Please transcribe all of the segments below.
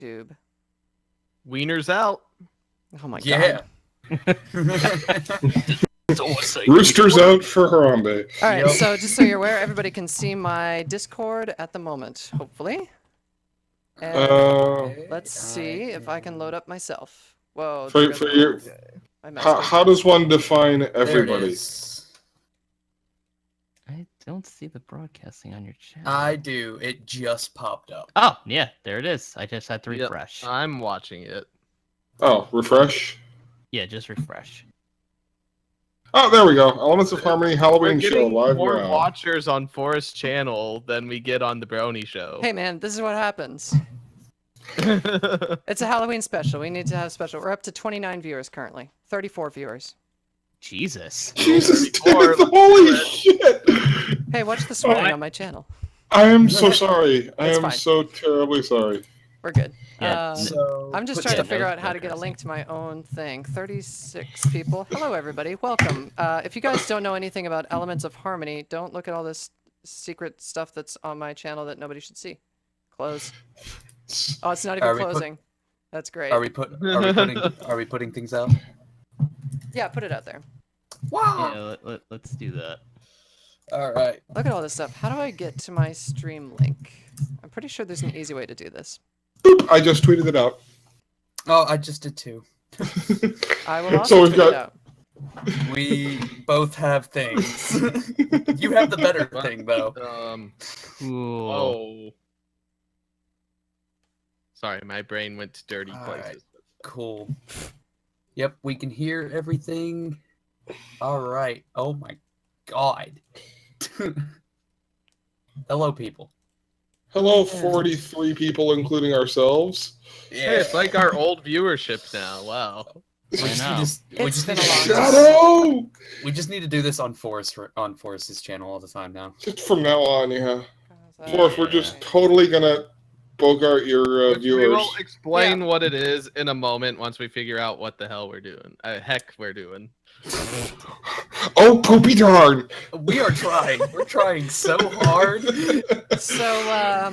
YouTube. Wieners out. Oh my Yeah. god. Roosters out for Harambe. All right, Yep. so just so you're aware, everybody can see my Discord at the moment, hopefully. And let's see if I can load up myself. Whoa. For there goes your, my mouse goes how down. does one define There it everybody? is. I don't see the broadcasting on your channel. I do. It just popped up. Oh, yeah, there it is. I just had to Yep. refresh. I'm watching it. Oh, refresh. Yeah, just refresh. Oh, there we go. Elements of Harmony We're Halloween show getting live more now. watchers on Forest Channel than we get on the Brony Show. Hey man, this is what happens. It's a Halloween special. We need to have a special. We're up to 29 viewers currently. 34 viewers. Jesus. Jesus, 34, holy shit! Hey, watch the swearing on my channel. I am so sorry. I It's am fine. so terribly sorry. We're good. Yeah, So I'm just put trying to that- figure no out how to get a broadcasting. link to my own thing. 36 people. Hello, everybody. Welcome. If you guys don't know anything about Elements of Harmony, don't look at all this secret stuff that's on my channel that nobody should see. Close. Oh, it's not even Are we put- closing. That's great. Are we putting things out? Yeah, put it out there. Wow. Yeah, let's do that. All right. Look at all this stuff. How do I get to my stream link? I'm pretty sure there's an easy way to do this. Boop, I just tweeted it out. Oh, I just did too. I will also So we've tweet it got- out. We both have things. You have the better thing, though. Cool. Oh. Sorry, my brain went to dirty All places. Cool. Yep, we can hear everything. All right. Oh my god. Hello, people. Hello, 43 people, including ourselves. Hey, it's like our old viewership now. Wow. We just, know. It's been a long Shadow! we just need to do this on Forrest's channel all the time now. Just from now on, yeah. Yeah. Or if we're just totally gonna bogart your Which we viewers. will explain what it is in a moment once we figure out what the hell we're doing. Heck, we're doing. Oh, poopy darn! We are trying. We're trying so hard. So,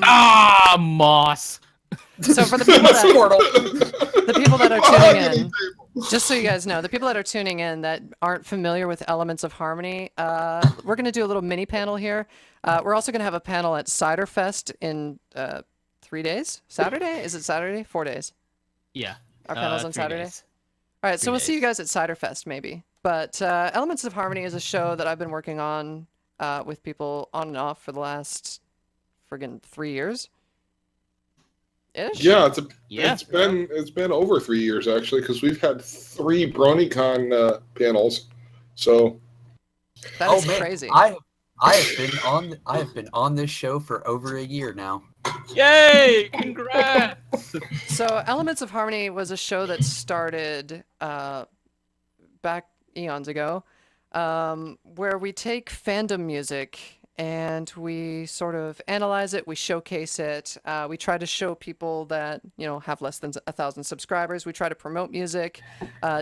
Ah, moss. so for the people that Squirtle. the people that are tuning in, just so you guys know, the people that are tuning in that aren't familiar with Elements of Harmony, we're going to do a little mini panel here. We're also going to have a panel at Cider Fest in 3 days. Saturday? Is it Saturday? 4 days. Yeah. Our panel's on 3 Saturday. days. All right, so 3 we'll see you days. guys at Cider Fest maybe. But Elements of Harmony is a show that I've been working on with people on and off for the last friggin' 3 years. Ish? Yeah, Yeah. it's been over 3 years actually, because we've had 3 BronyCon panels. So That is crazy. I have been on this show for over a year now. Yay! Congrats! So Elements of Harmony was a show that started back eons ago, where we take fandom music and we sort of analyze it, we showcase it, we try to show people that, you know, have less than 1,000 subscribers, we try to promote music,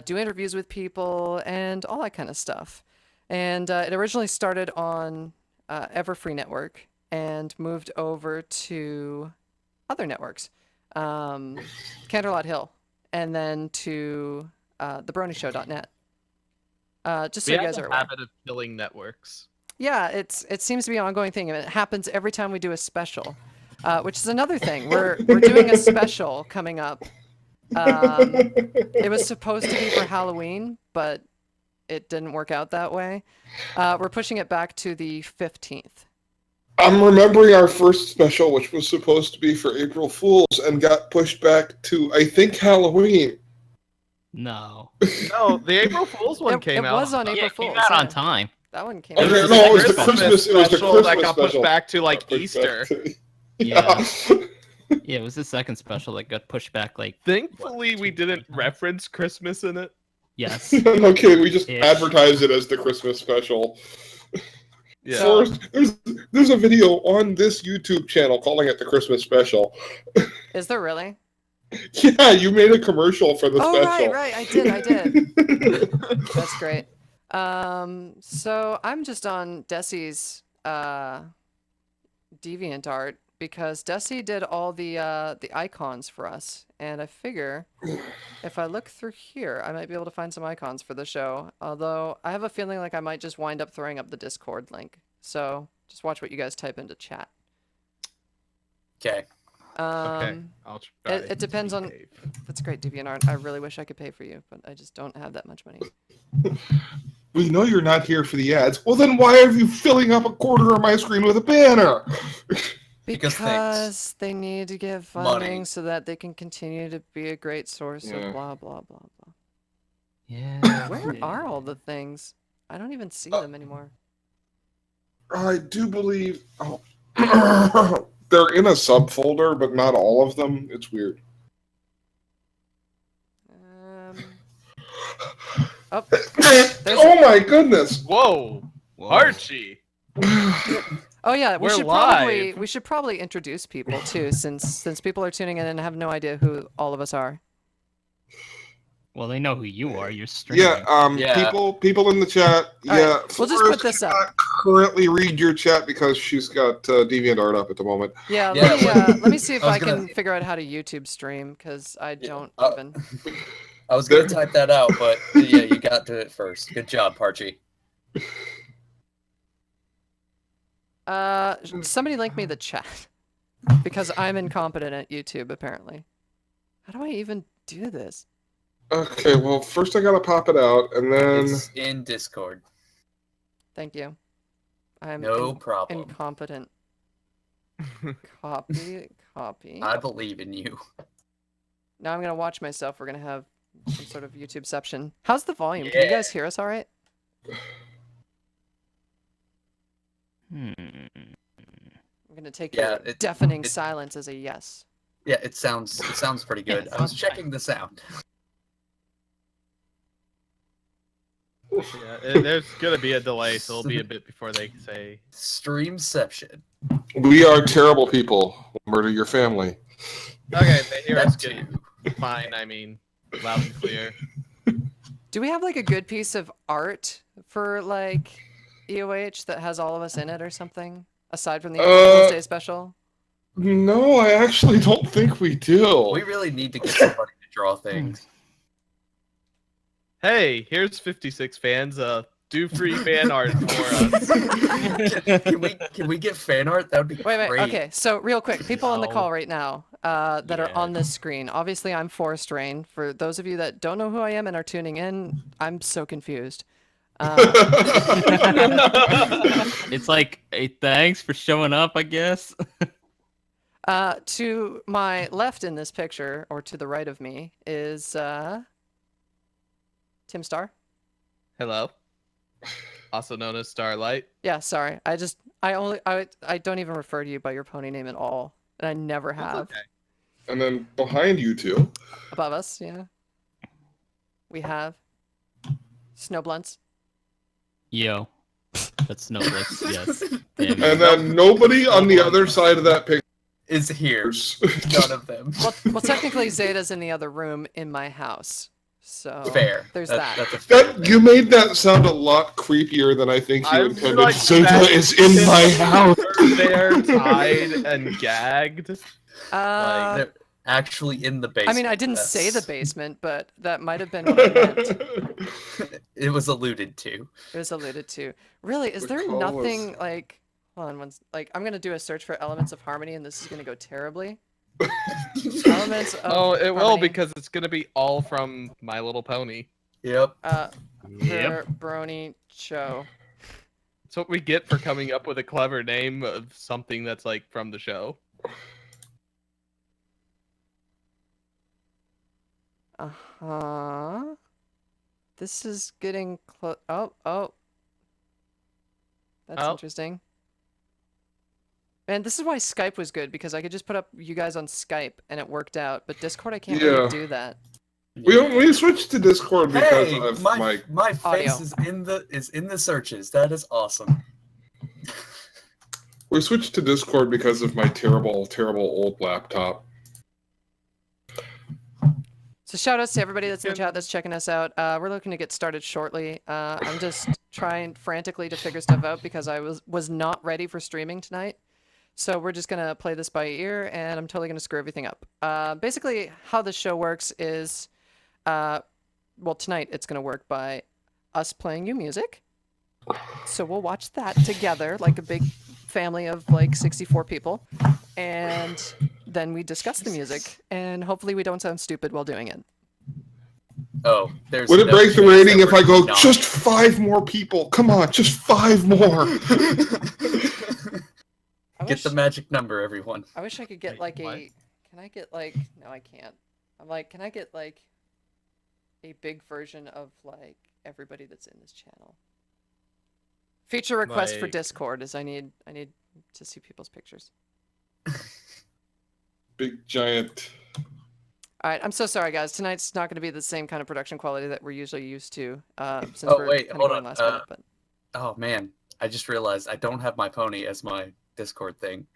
do interviews with people, and all that kind of stuff. And it originally started on Everfree Network and moved over to other networks, Canterlot Hill, and then to thebronieshow.net. Just so We you have guys are a aware. habit of killing networks. Yeah, it seems to be an ongoing thing, and it happens every time we do a special, which is another thing. We're doing a special coming up. It was supposed to be for Halloween, but it didn't work out that way. We're pushing it back to the 15th. I'm remembering our first special, which was supposed to be for April Fools, and got pushed back to, I think, Halloween. No. No, the April Fool's one came it out. was on Yeah, April it came Fools. out on yeah. time. That one came Okay, out. no, it was the Christmas. It was the special Christmas that got pushed special. back to like Got pushed Easter. back to- Yeah. Yeah, it was the second special that got pushed back like Thankfully, we didn't reference Christmas in it. yes. No kidding. We just Ish. advertised it as the Christmas special. Yeah. Forrest, there's a video on this YouTube channel calling it the Christmas special. Is there really? Yeah, you made a commercial for the Oh, special. right. I did. That's great. So I'm just on Desi's DeviantArt because Desi did all the icons for us, and I figure if I look through here, I might be able to find some icons for the show. Although I have a feeling like I might just wind up throwing up the Discord link. So just watch what you guys type into chat. Okay. Okay, I'll try. It depends on. behave. That's great, DeviantArt. I really wish I could pay for you, but I just don't have that much money. We know you're not here for the ads. Well, then why are you filling up a quarter of my screen with a banner? Because they need to get funding Money. so that they can continue to be a great source Yeah. of blah blah blah blah. Yeah. Where are all the things? I don't even see them anymore. I do believe. Oh. They're in a subfolder, but not all of them. It's weird. Oh, Oh my goodness! Whoa, Whoa. Archie. oh yeah, We're live. we should probably introduce people too, since people are tuning in and have no idea who all of us are. Well, they know who you are. You're streaming. Yeah, Yeah. people in the chat. All Yeah, right, we'll just put Forrest this up. cannot currently read your chat because she's got DeviantArt up at the moment. Yeah, Yeah, let me see if I was I can gonna- figure out how to YouTube stream because I don't Uh, even. I was gonna type that out, but yeah, you got to it first. Good job, Parchy. Somebody link me the chat because I'm incompetent at YouTube apparently. How do I even do this? Okay, well, first I gotta pop it out, and then It's in Discord. Thank you. I'm No problem. incompetent. Copy. I believe in you. Now I'm gonna watch myself. We're gonna have some sort of YouTubeception. How's the volume? Can you Yeah. guys hear us all right? Hmm. I'm gonna take Yeah, your deafening it- silence as a yes. Yeah, it sounds pretty Yeah, good. it I was sounds checking the sound. Yeah, there's gonna be a delay, so it'll be a bit before they say. Streamception. we are terrible people. We'll murder your family. Okay, they hear us That good. too. Fine. I mean, loud and clear. Do we have like a good piece of art for like EOH that has all of us in it or something? Aside from the April Fool's Day special? No, I actually don't think we do. We really need to get somebody to draw things. Hey, here's 56 fans. Do free fan art for us. Can we get fan art? That would be Wait, great. okay. So real quick, people on the No. call right now that are Yeah. on this screen. Obviously, I'm Forrest Rain. For those of you that don't know who I am and are tuning in, I'm so confused. It's like, hey, thanks for showing up, I guess. To my left in this picture, or to the right of me, is Tim Starr. Hello. Also known as Starlight. Yeah, sorry. I don't even refer to you by your pony name at all, and I never That's have. okay. And then behind you two. Above us, yeah. We have Snowblunts. Yo. That's Snowflakes, yes. Damn And it. then nobody on the other side of that picture. Is here. None of them. Well, technically Zeta's in the other room in my house, so Fair. There's That's that. a fair That you made that sound a lot creepier than I think you I'm intended. like Zeta that- is in my house. They're tied and gagged. They're actually in the basement. I mean, I didn't say the That's- basement, but that might have been what I meant. It was alluded to. It was alluded to. Really, is The there call was- nothing like? Hold on, I'm gonna do a search for elements of harmony, and this is gonna go terribly. Elements of Oh, it will harmony, because it's gonna be all from My Little Pony. Yep. Yep. Brony Cho. That's what we get for coming up with a clever name of something that's like from the show. Uh-huh. This is getting close. Oh. That's Oh. interesting. Man, this is why Skype was good, because I could just put up you guys on Skype and it worked out. But Discord, I can't Yeah. really do that. We switched to Discord because Hey, of my face Audio. is in the searches. That is awesome. we switched to Discord because of my terrible old laptop. So shout outs to everybody that's in the chat that's checking us out. We're looking to get started shortly. I'm just trying frantically to figure stuff out because I was not ready for streaming tonight. So we're just gonna play this by ear, and I'm totally gonna screw everything up. Basically, how the show works is, well, tonight it's gonna work by us playing you music. So we'll watch that together, like a big family of like 64 people, and then we discuss the music, and hopefully we don't sound stupid while doing it. Oh, there's. Would it no break the chance rating that if I we're go, not. just 5 more people? Come on, just 5 more. I Get wish, the magic number, everyone. I wish I could get like What? a. Can I get like? No, I can't. I'm like, can I get like a big version of like everybody that's in this channel? Feature request for Like- Discord is I need to see people's pictures. Big giant. All right, I'm so sorry, guys. Tonight's not going to be the same kind of production quality that we're usually used to, since Oh, we're wait, kind of hold going on, last minute. But Oh man, I just realized I don't have my pony as my Discord thing.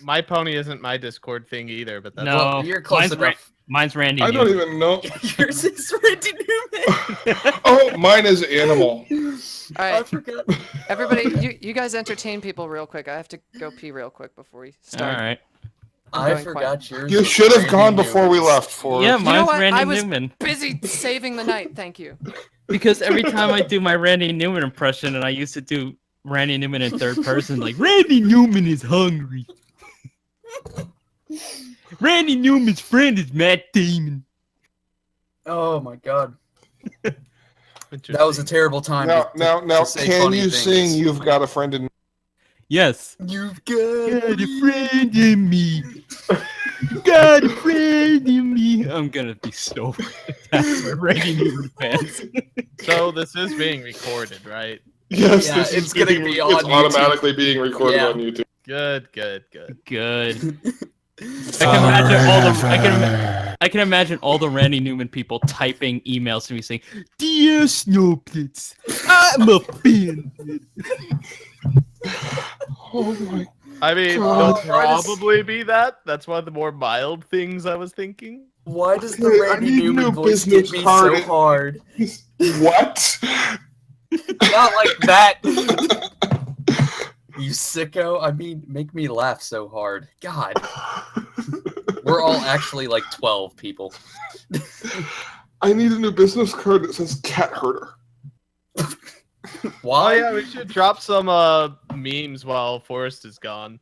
My pony isn't my Discord thing either, but that's No, Well, you're close mine's, enough. mine's Randy. I don't Newman. even know. Yours is Randy Newman. Oh, mine is animal. all I right, forgot. everybody, you guys entertain people real quick. I have to go pee real quick before we All start. right. I going forgot yours. You was should have Randy gone before we Newman's. left for Yeah, it. mine's what? Randy I was- Newman. Busy saving the night. Thank you. Because every time I do my Randy Newman impression, and I used to do Randy Newman in third person, like Randy Newman is hungry. Randy Newman's friend is Matt Damon. Oh my god, that interesting. was a terrible time. Now, to- now, to now, say can funny you things. sing "You've Got a Friend in"? Yes. You've Got got a friend in me. Got a friend in me. I'm gonna be so fantastic for Randy Newman fans. So this is being recorded, right? Yes, Yeah, this it's is gonna being, be it's on YouTube. automatically being recorded Yeah. on YouTube. Good, good, good. Good. I can imagine all the I can imagine all the Randy Newman people typing emails to me saying, "Dear Snowblitz, I'm offended." Oh my! I mean, God. there'll probably be that. That's one of the more mild things I was thinking. Why does the Okay, I Randy need Newman new voice business get me card. so hard? What? Not like that. You sicko. I mean, make me laugh so hard. God. We're all actually like 12 people. I need a new business card that says cat herder. Oh Why? yeah, we should drop some memes while Forrest is gone.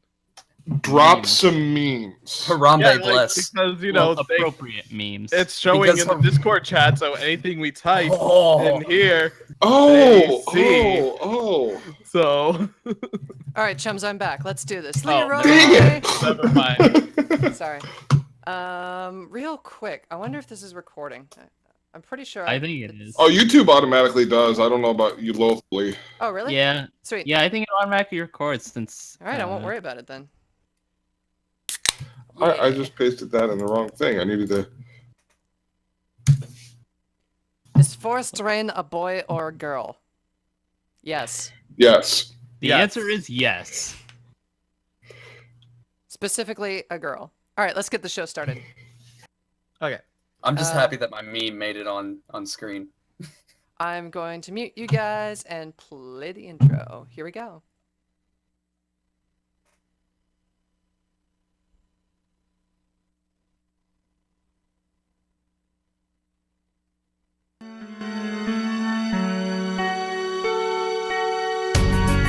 Drop Memes. some memes. Harambe Yeah, like, bless. because you know Well, appropriate memes. it's showing Because in the Discord chat, so anything we type Oh, in here. Oh, see. oh. So All right, chums, I'm back. Let's do this. Oh, Leroy. dang never mind. Sorry. Real quick. I wonder if this is recording. I'm pretty sure. I think it is. Oh, YouTube automatically does. I don't know about you locally. Oh, really? Yeah, Sweet. yeah. I think it automatically records since. All right, I won't worry about it then. I just pasted that in the wrong thing. I needed to. Is Forrest Rain a boy or a girl? Yes. Yes. The Yes. answer is yes. Specifically, a girl. All right, let's get the show started. Okay. I'm just Uh, happy that my meme made it on screen. I'm going to mute you guys and play the intro. Here we go.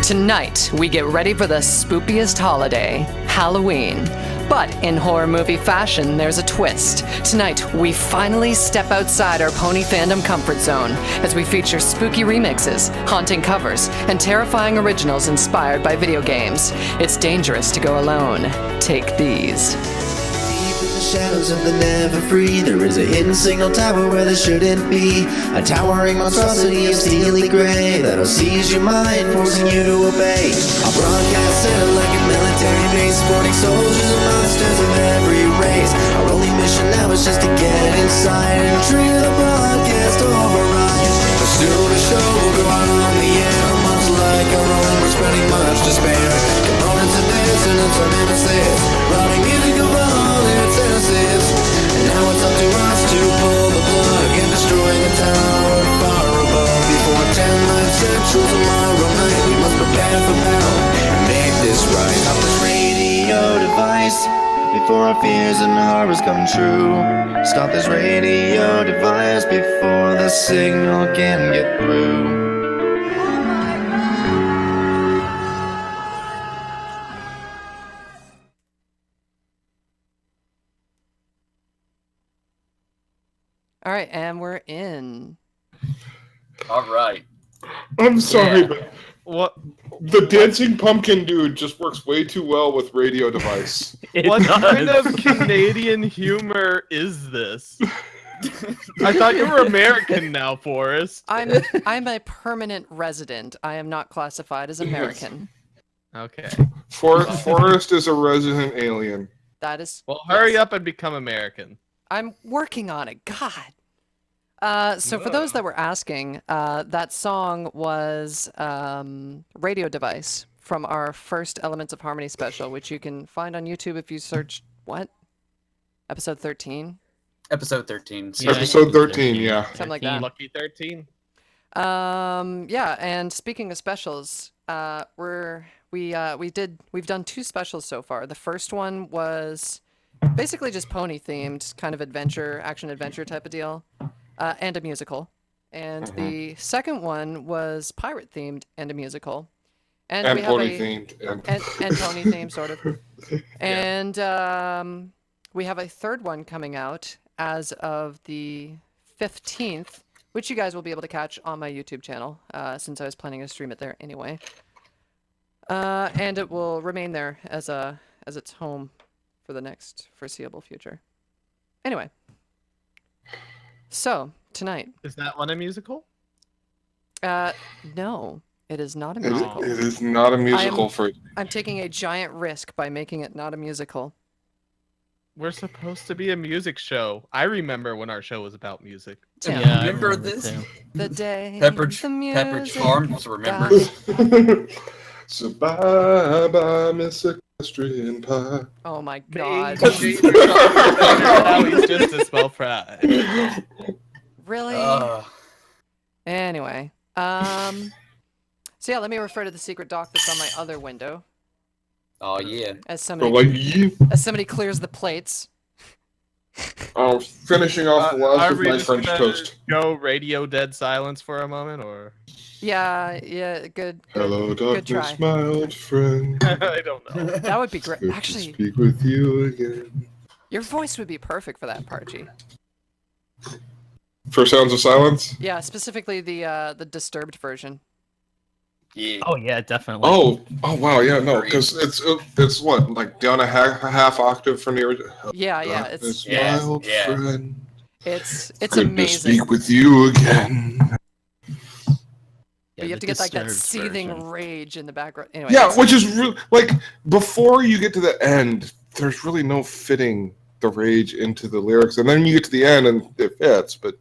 Tonight, we get ready for the spookiest holiday, Halloween. But in horror movie fashion, there's a twist. Tonight, we finally step outside our pony fandom comfort zone as we feature spooky remixes, haunting covers, and terrifying originals inspired by video games. It's dangerous to go alone. Take these. Deep in the shadows of the never free, there is a hidden signal tower where there shouldn't be. A towering monstrosity of steely gray that'll seize your mind, forcing you to obey. A broadcast center like a military base, sporting soldiers and monsters of every race. Our only mission now is just to get inside and trigger the broadcast override. But still the show will go on the air, much like our own, we're spreading much despair. Components of this and it's our nemesis, routing music of all its innocence. And now it's up to us to pull the plug and destroy the tower far above. Before 10 live central tomorrow night, we must prepare for battle and make this right. Stop this voice before our fears and horrors come true. Stop this radio device before the signal can get through. All right, and we're in. All right. I'm sorry, Yeah. but What the dancing pumpkin dude just works way too well with radio device. It what kind does. of Canadian humor is this? I thought you were American now, Forrest. I'm a permanent resident. I am not classified as American. Okay. Forrest is a resident alien. That is. Well, hurry yes. up and become American. I'm working on it. God. So for those that were asking, that song was Radio Device from our first Elements of Harmony special, which you can find on YouTube if you search what? Episode 13? Episode 13. Yeah, Episode 13, yeah. Something like that. Lucky 13. Yeah, and speaking of specials, we've done 2 specials so far. The first one was basically just pony themed, kind of action adventure type of deal, and a musical. And the second one was pirate themed and a musical. And And we have pony themed. and pony themed sort of. And we have a third one coming out as of the 15th, which you guys will be able to catch on my YouTube channel, since I was planning to stream it there anyway. And it will remain there as its home for the next foreseeable future. Anyway, so tonight, Is that one a musical? no, it is not a It musical. is not a musical for. I'm taking a giant risk by making it not a musical. We're supposed to be a music show. I remember when our show was about music. Tim, Yeah, I Remember this? too. the day Pepperidge, the music Pepperidge Farm also remembers. So bye bye, Miss Equestrian Pie. Oh my god. Now he's just a small fry. Really? Anyway, so yeah, let me refer to the secret dock that's on my other window Oh yeah. as So somebody like you, clears the plates. oh, finishing off the last Are of we my just French gonna toast. go radio dead silence for a moment, or Yeah, good. Hello, Good try. darkness, my old friend. I don't know. That would be great. Good to Actually, speak with you again. your voice would be perfect for that part, G. For Sounds of Silence? Yeah, specifically the disturbed version. Yeah. Oh yeah, definitely. Oh wow, yeah, no, because it's what, like down a half octave from the original. Yeah, Darkness, it's my Yeah, old yeah. friend. it's Good to amazing. speak with you again. But you have to get like that seething rage in the background. Anyway, Yeah, it's- which is really like before you get to the end, there's really no fitting the rage into the lyrics, and then you get to the end and it fits. But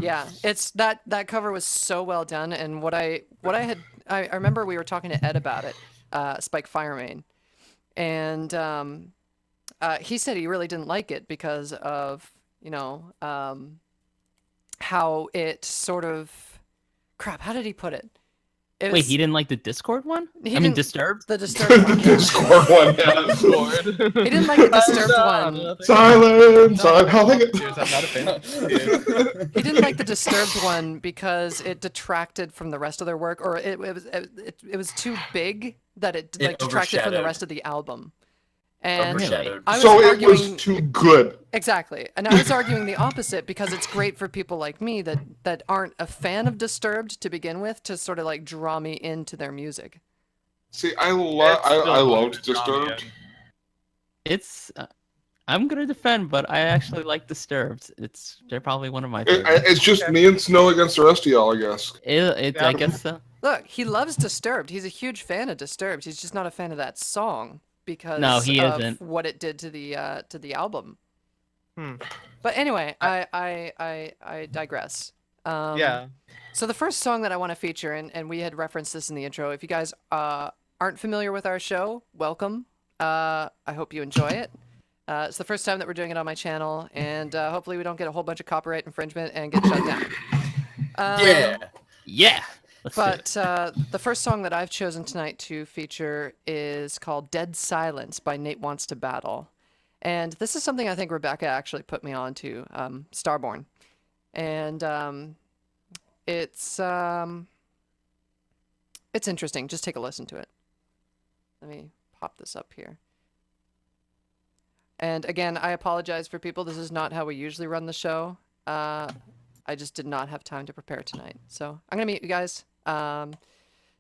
yeah, it's that cover was so well done, and I remember we were talking to Ed about it, Spike Firemain, and he said he really didn't like it because of how it sort of crap. How did he put it? It Wait, was- he didn't like the Discord one? He I mean, didn't- Disturbed? the disturbed one. Discord one, yeah. He didn't like the disturbed one. Silence. I'm howling I'm not a fan. He didn't like the disturbed one because it detracted from the rest of their work, or it was too big that it It like detracted from the overshadowed. rest of the album. And Overshadowed. I was So it arguing was too good. exactly, and I was arguing the opposite because it's great for people like me that aren't a fan of Disturbed to begin with to sort of like draw me into their music. See, I It's still loved good, Tommy, Disturbed. It's I'm gonna defend, but I actually like Disturbed. They're probably one of my favorites. It's just me and Snow against the rest of y'all, I guess. I guess so. Look, he loves Disturbed. He's a huge fan of Disturbed. He's just not a fan of that song because No, he of isn't. what it did to the album. Hmm. But anyway, I digress. Yeah. So the first song that I want to feature, and we had referenced this in the intro. If you guys aren't familiar with our show, welcome. I hope you enjoy it. It's the first time that we're doing it on my channel, and hopefully we don't get a whole bunch of copyright infringement and get shut down. Yeah. Yeah. Let's do it. But the first song that I've chosen tonight to feature is called Dead Silence by Nate Wants to Battle. And this is something I think Rebecca actually put me on to, Starborn. And it's interesting. Just take a listen to it. Let me pop this up here. And again, I apologize for people. This is not how we usually run the show. I just did not have time to prepare tonight. So I'm going to mute you guys.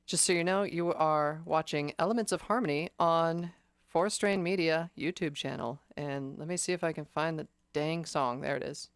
Just so you know, you are watching Elements of Harmony on Forest Rain Media YouTube channel. And let me see if I can find the dang song. There it is.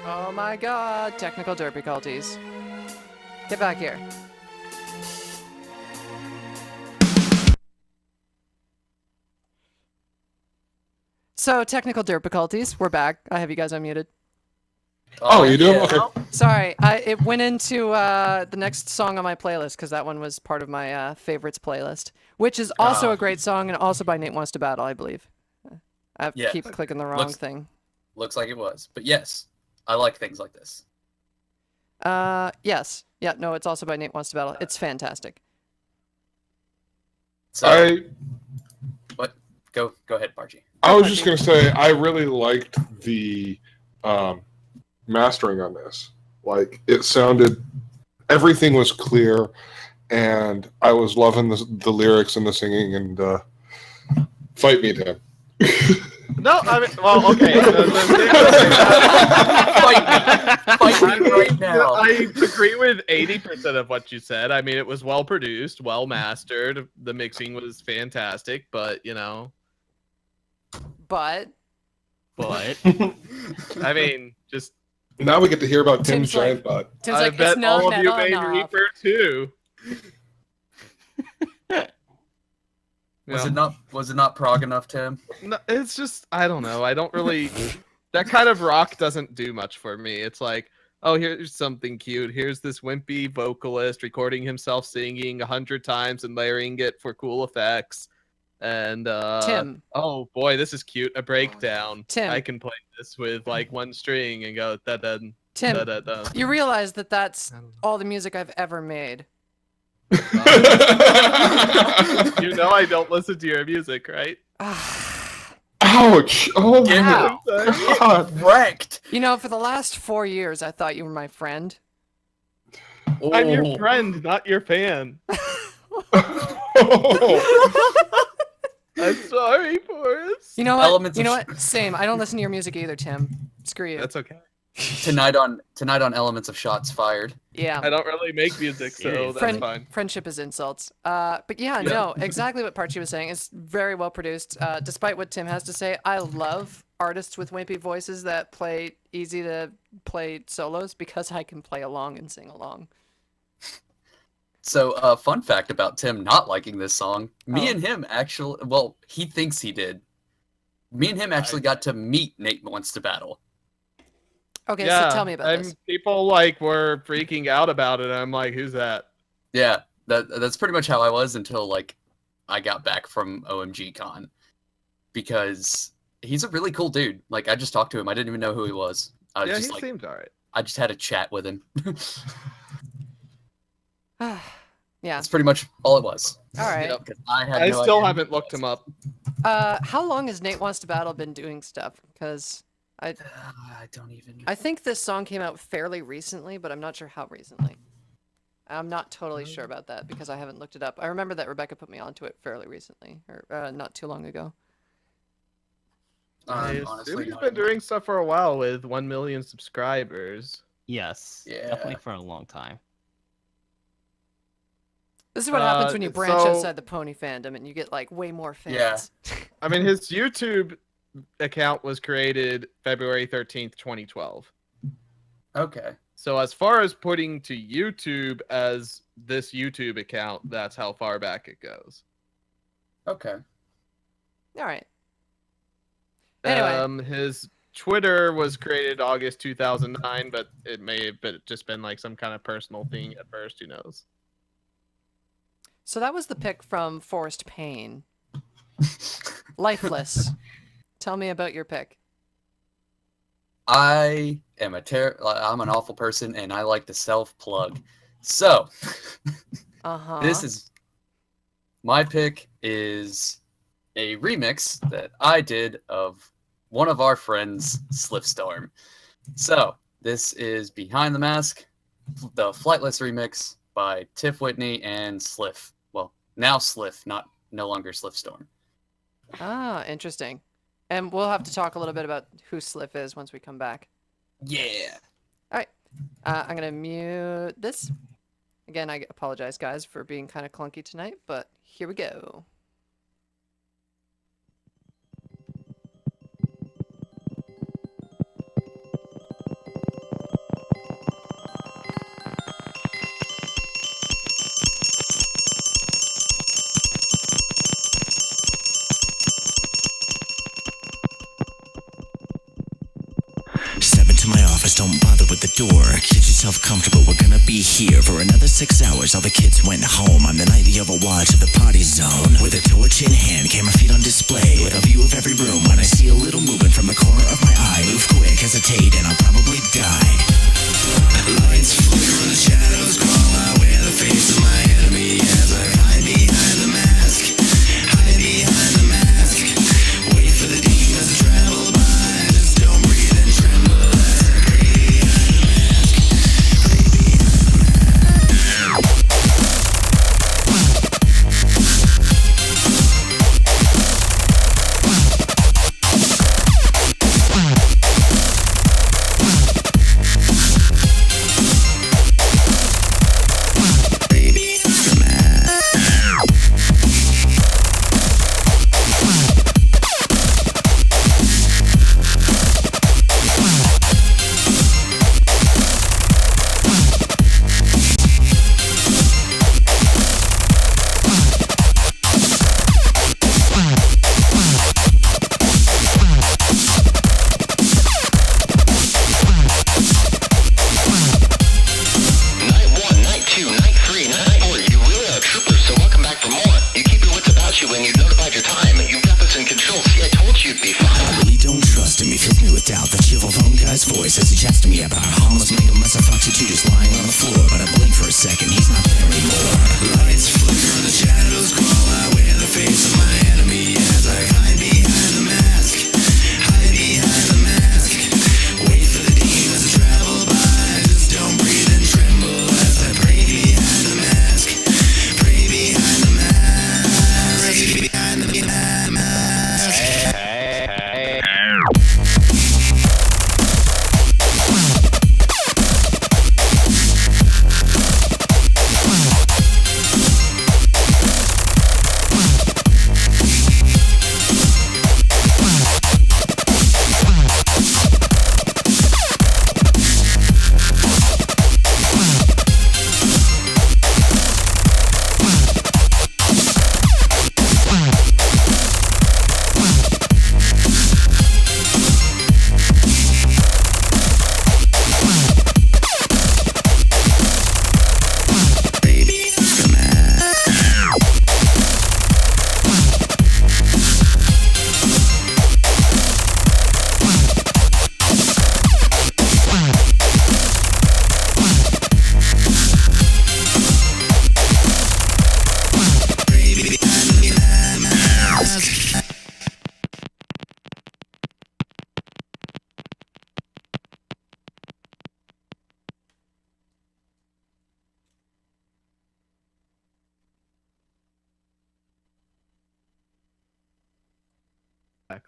Oh my god, technical difficulties. Get back here. So, technical difficulties. We're back. I have you guys unmuted. Oh, you do? yeah. Okay. Sorry, it went into the next song on my playlist because that one was part of my favorites playlist, which is also a great song and also by Nate Wants to Battle, I believe. I Yeah. keep clicking the wrong thing. Looks like it was. But yes, I like things like this. Yes. Yeah, no, it's also by Nate Wants to Battle. It's fantastic. So, what? Go ahead, Margie. I was just going to say, I really liked the mastering on this. Like, it sounded, everything was clear, and I was loving the lyrics and the singing, and fight me, Dan. No, I mean, well, okay. Fight me right now. I agree with 80% of what you said. I mean, it was well produced, well mastered. The mixing was fantastic, but But I mean, just Now we get to hear about Tim's Tim's like- giant butt. Tim's I like, bet it's not all of you metal made enough. Reaper too. Was it not prog enough, Tim? No, it's just I don't know. I don't really that kind of rock doesn't do much for me. It's like, oh, here's something cute. Here's this wimpy vocalist recording himself singing 100 times and layering it for cool effects. And Tim. oh boy, this is cute. A breakdown. Tim. I can play this with like one string and go da da Tim, da da da. you realize that that's all the music I've ever made. You know I don't listen to your music, right? Ouch! Oh Give my it. god! Wrecked. You know, for the last 4 years, I thought you were my friend. I'm your friend, not your fan. I'm sorry, Forrest. You know what? Elements you know of- what? Same. I don't listen to your music either, Tim. Screw you. That's okay. Tonight on Elements of Shots Fired. Yeah. I don't really make music, so that's fine. Friendship is insults. But yeah, no, exactly what Parchi was saying. It's very well produced. Despite what Tim has to say, I love artists with wimpy voices that play easy to play solos because I can play along and sing along. So, fun fact about Tim not liking this song. Me Oh. and him actually, well, he thinks he did. Me and him actually got to meet Nate Wants to Battle. Okay, so tell me about and this. people like were freaking out about it. I'm like, who's that? Yeah, that's pretty much how I was until like I got back from OMG Con, because he's a really cool dude. Like I just talked to him. I didn't even know who he was. I was Yeah, just he like, seemed alright. I just had a chat with him. Yeah. That's pretty much all it was. All right. Yep, 'cause I had I no still idea. haven't looked him up. How long has Nate Wants to Battle been doing stuff? Because I don't even. I think this song came out fairly recently, but I'm not sure how recently. I'm not totally sure about that because I haven't looked it up. I remember that Rebecca put me onto it fairly recently, or not too long ago. I assume honestly, he's not been even- doing stuff for a while with 1 million subscribers. Yes, Yeah. definitely for a long time. This is what happens when you branch so- outside the pony fandom and you get like way more fans. Yeah. I mean, his YouTube account was created February 13th, 2012. Okay. So as far as putting to YouTube as this YouTube account, that's how far back it goes. Okay. All right. Anyway. His Twitter was created August 2009, but it may have just been like some kind of personal thing at first. Who knows? So that was the pick from Forest Payne. Lifeless. Tell me about your pick. I am I'm an awful person, and I like to self-plug. So, Uh-huh. this is my pick is a remix that I did of one of our friends, Slipstorm. So, this is Behind the Mask, the Flightless remix by Tiff Whitney and Sliff. Well, now Sliff, no longer Slipstorm. Ah, interesting. And we'll have to talk a little bit about who Sliff is once we come back. Yeah. All right. I'm going to mute this. Again, I apologize, guys, for being kind of clunky tonight, but here we go. Step into my office, don't bother with the door. Get yourself comfortable, we're gonna be here for another 6 hours. All the kids went home on the night the overwatch of the party zone. With a torch in hand, camera feed on display. With a view of every room, when I see a little movement from the corner of my eye. Move quick, hesitate, and I'll probably die. Lights flicker and the shadows crawl out. Where the face of my enemy as I hide behind the mask. Hide behind the mask. Wait for the demons to travel by. Just don't breathe and tremble as I breathe behind the mask.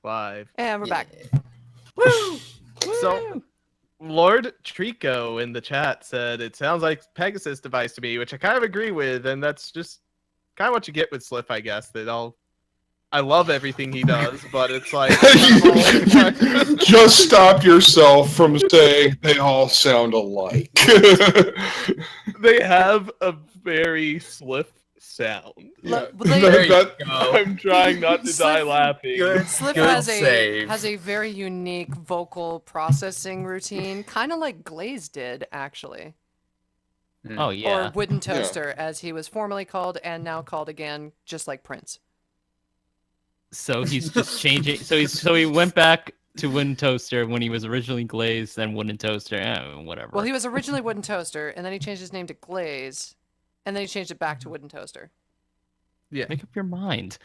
live. And we're back. Woo! So, Lord Trico in the chat said, it sounds like Pegasus device to me, which I kind of agree with, and that's just kind of what you get with Sliff, I guess. I love everything he does, but it's like... Just stop yourself from saying they all sound alike. They have a very Sliff sound. Well, There you go. I'm trying not to die laughing. Good, Sliff good has save. a very unique vocal processing routine, kind of like Glaze did, actually. Oh yeah. Or Wooden Toaster, as he was formerly called and now called again, just like Prince. So he's just changing. So he went back to Wooden Toaster when he was originally Glaze, then Wooden Toaster. Whatever. Well, he was originally Wooden Toaster, and then he changed his name to Glaze, and then he changed it back to Wooden Toaster. Yeah. Make up your mind.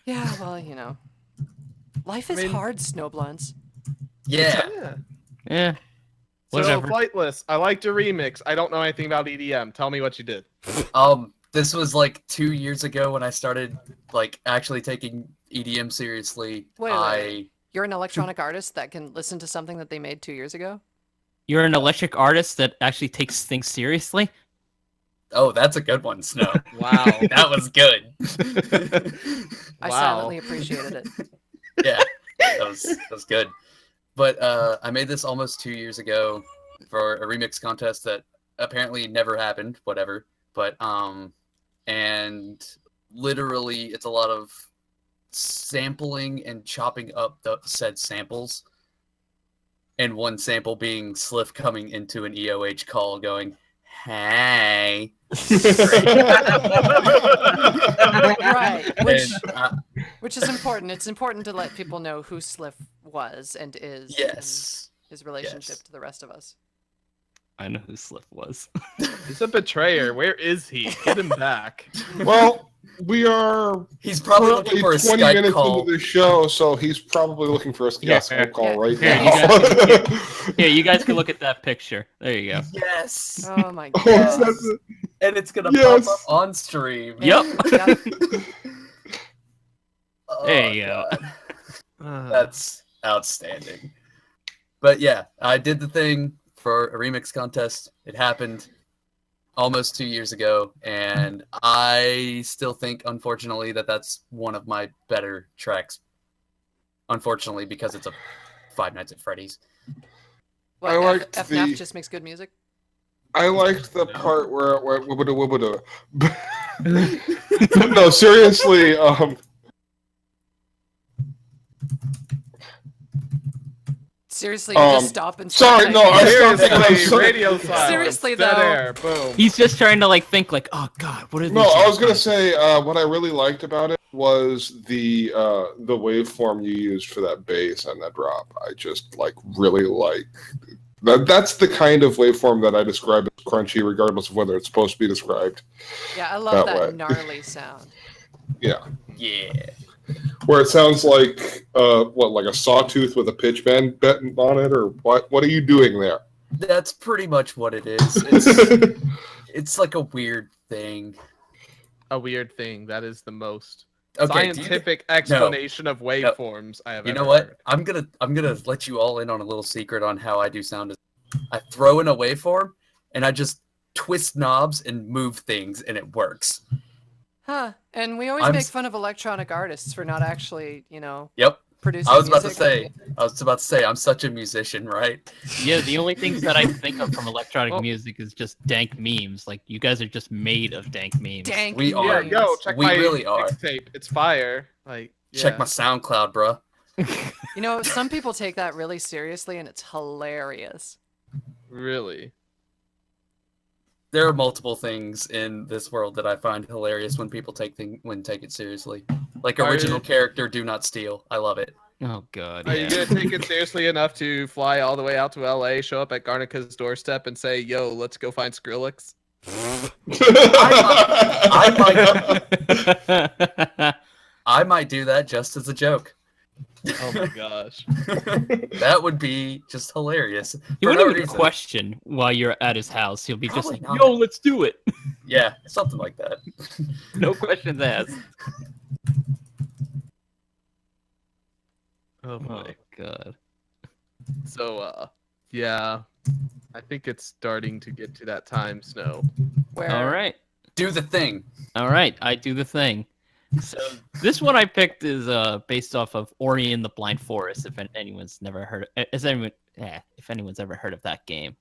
Yeah, well, life is hard, Snowblunts. Yeah. Yeah. So, Whatever. Flightless, I liked your remix. I don't know anything about EDM. Tell me what you did. This was like 2 years ago when I started like actually taking EDM seriously. Wait. You're an electronic artist that can listen to something that they made 2 years ago? You're an electric artist that actually takes things seriously? Oh, that's a good one, Snow. Wow. That was good. I Wow. silently appreciated it. Yeah, that was good. But I made this almost 2 years ago for a remix contest that apparently never happened. Whatever. But and literally, it's a lot of sampling and chopping up the said samples, and one sample being Sliff coming into an EOH call, going, "Hey." Right, And, which is important. It's important to let people know who Sliff was and is. yes. And his relationship Yes. to the rest of us. I know who Sliff was. He's a betrayer. Where is he? Get him back. Well, we are He's probably currently looking for a 20 Skype minutes call. into the show, so he's probably looking for a Skype call right Here, now. Here, you guys can look at that picture. There you go. Yes. Oh my Oh, god. that's it. And it's gonna Yes. pop up on stream. Yep. Yep. Oh, There you go. God. That's outstanding. But yeah, I did the thing for a remix contest. It happened almost 2 years ago, and I still think, unfortunately, that that's one of my better tracks. Unfortunately, because it's a Five Nights at Freddy's. What, I liked FNAF the- just makes good music? I liked the part where it went wibba-da. No, seriously. Seriously, you just stop and start Sorry, no, typing. I stopped thinking, I'm Seriously, sorry. radio silence. Seriously, Dead though. air. Boom. He's just trying to think oh god, what are these? No, I was gonna say what I really liked about it was the waveform you used for that bass and that drop. I just really like that. That's the kind of waveform that I describe as crunchy, regardless of whether it's supposed to be described. Yeah, I love that that way. gnarly sound. Yeah, Yeah. where it sounds like like a sawtooth with a pitch bend on it, or what? What are you doing there? That's pretty much what it is. It's like a weird thing. A weird thing. That is the most Okay, scientific explanation of waveforms I have You ever know what? heard. I'm gonna let you all in on a little secret on how I do sound. I throw in a waveform and I just twist knobs and move things, and it works. Huh. And we always I'm make s- fun of electronic artists for not actually, Yep. producing I was about to music. say, I'm such a musician, right? Yeah, the only things that I think of from electronic Well- music is just dank memes. Like you guys are just made of dank memes. Dank We Yeah, are. memes. yo, check We my really are. mixtape. It's fire. Check yeah. my SoundCloud, bruh. Some people take that really seriously, and it's hilarious. Really. There are multiple things in this world that I find hilarious when people take it seriously. Like Are original you- character, do not steal. I love it. Oh god. Are you Yeah. gonna take it seriously enough to fly all the way out to LA, show up at Garnica's doorstep, and say, "Yo, let's go find Skrillex"? I might do that just as a joke. Oh my gosh. That would be just hilarious. He For wouldn't no even reason. question while you're at his house. He'll be just Probably like, not. "Yo, let's do it." Yeah, something like that. No questions asked. Oh Oh boy. god. So yeah, I think it's starting to get to that time, Snow. Where All right. Do the thing. All right, I do the thing. So this one I picked is based off of Ori and the Blind Forest. If anyone's never heard, if anyone's ever heard of that game,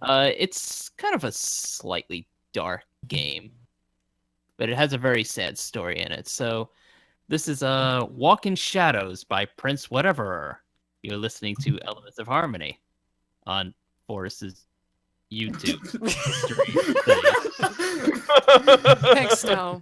it's kind of a slightly dark game, but it has a very sad story in it. So this is Walk in Shadows by Prince Whatever. You're listening to Elements of Harmony on Forrest's YouTube stream thing. Thanks, Snow.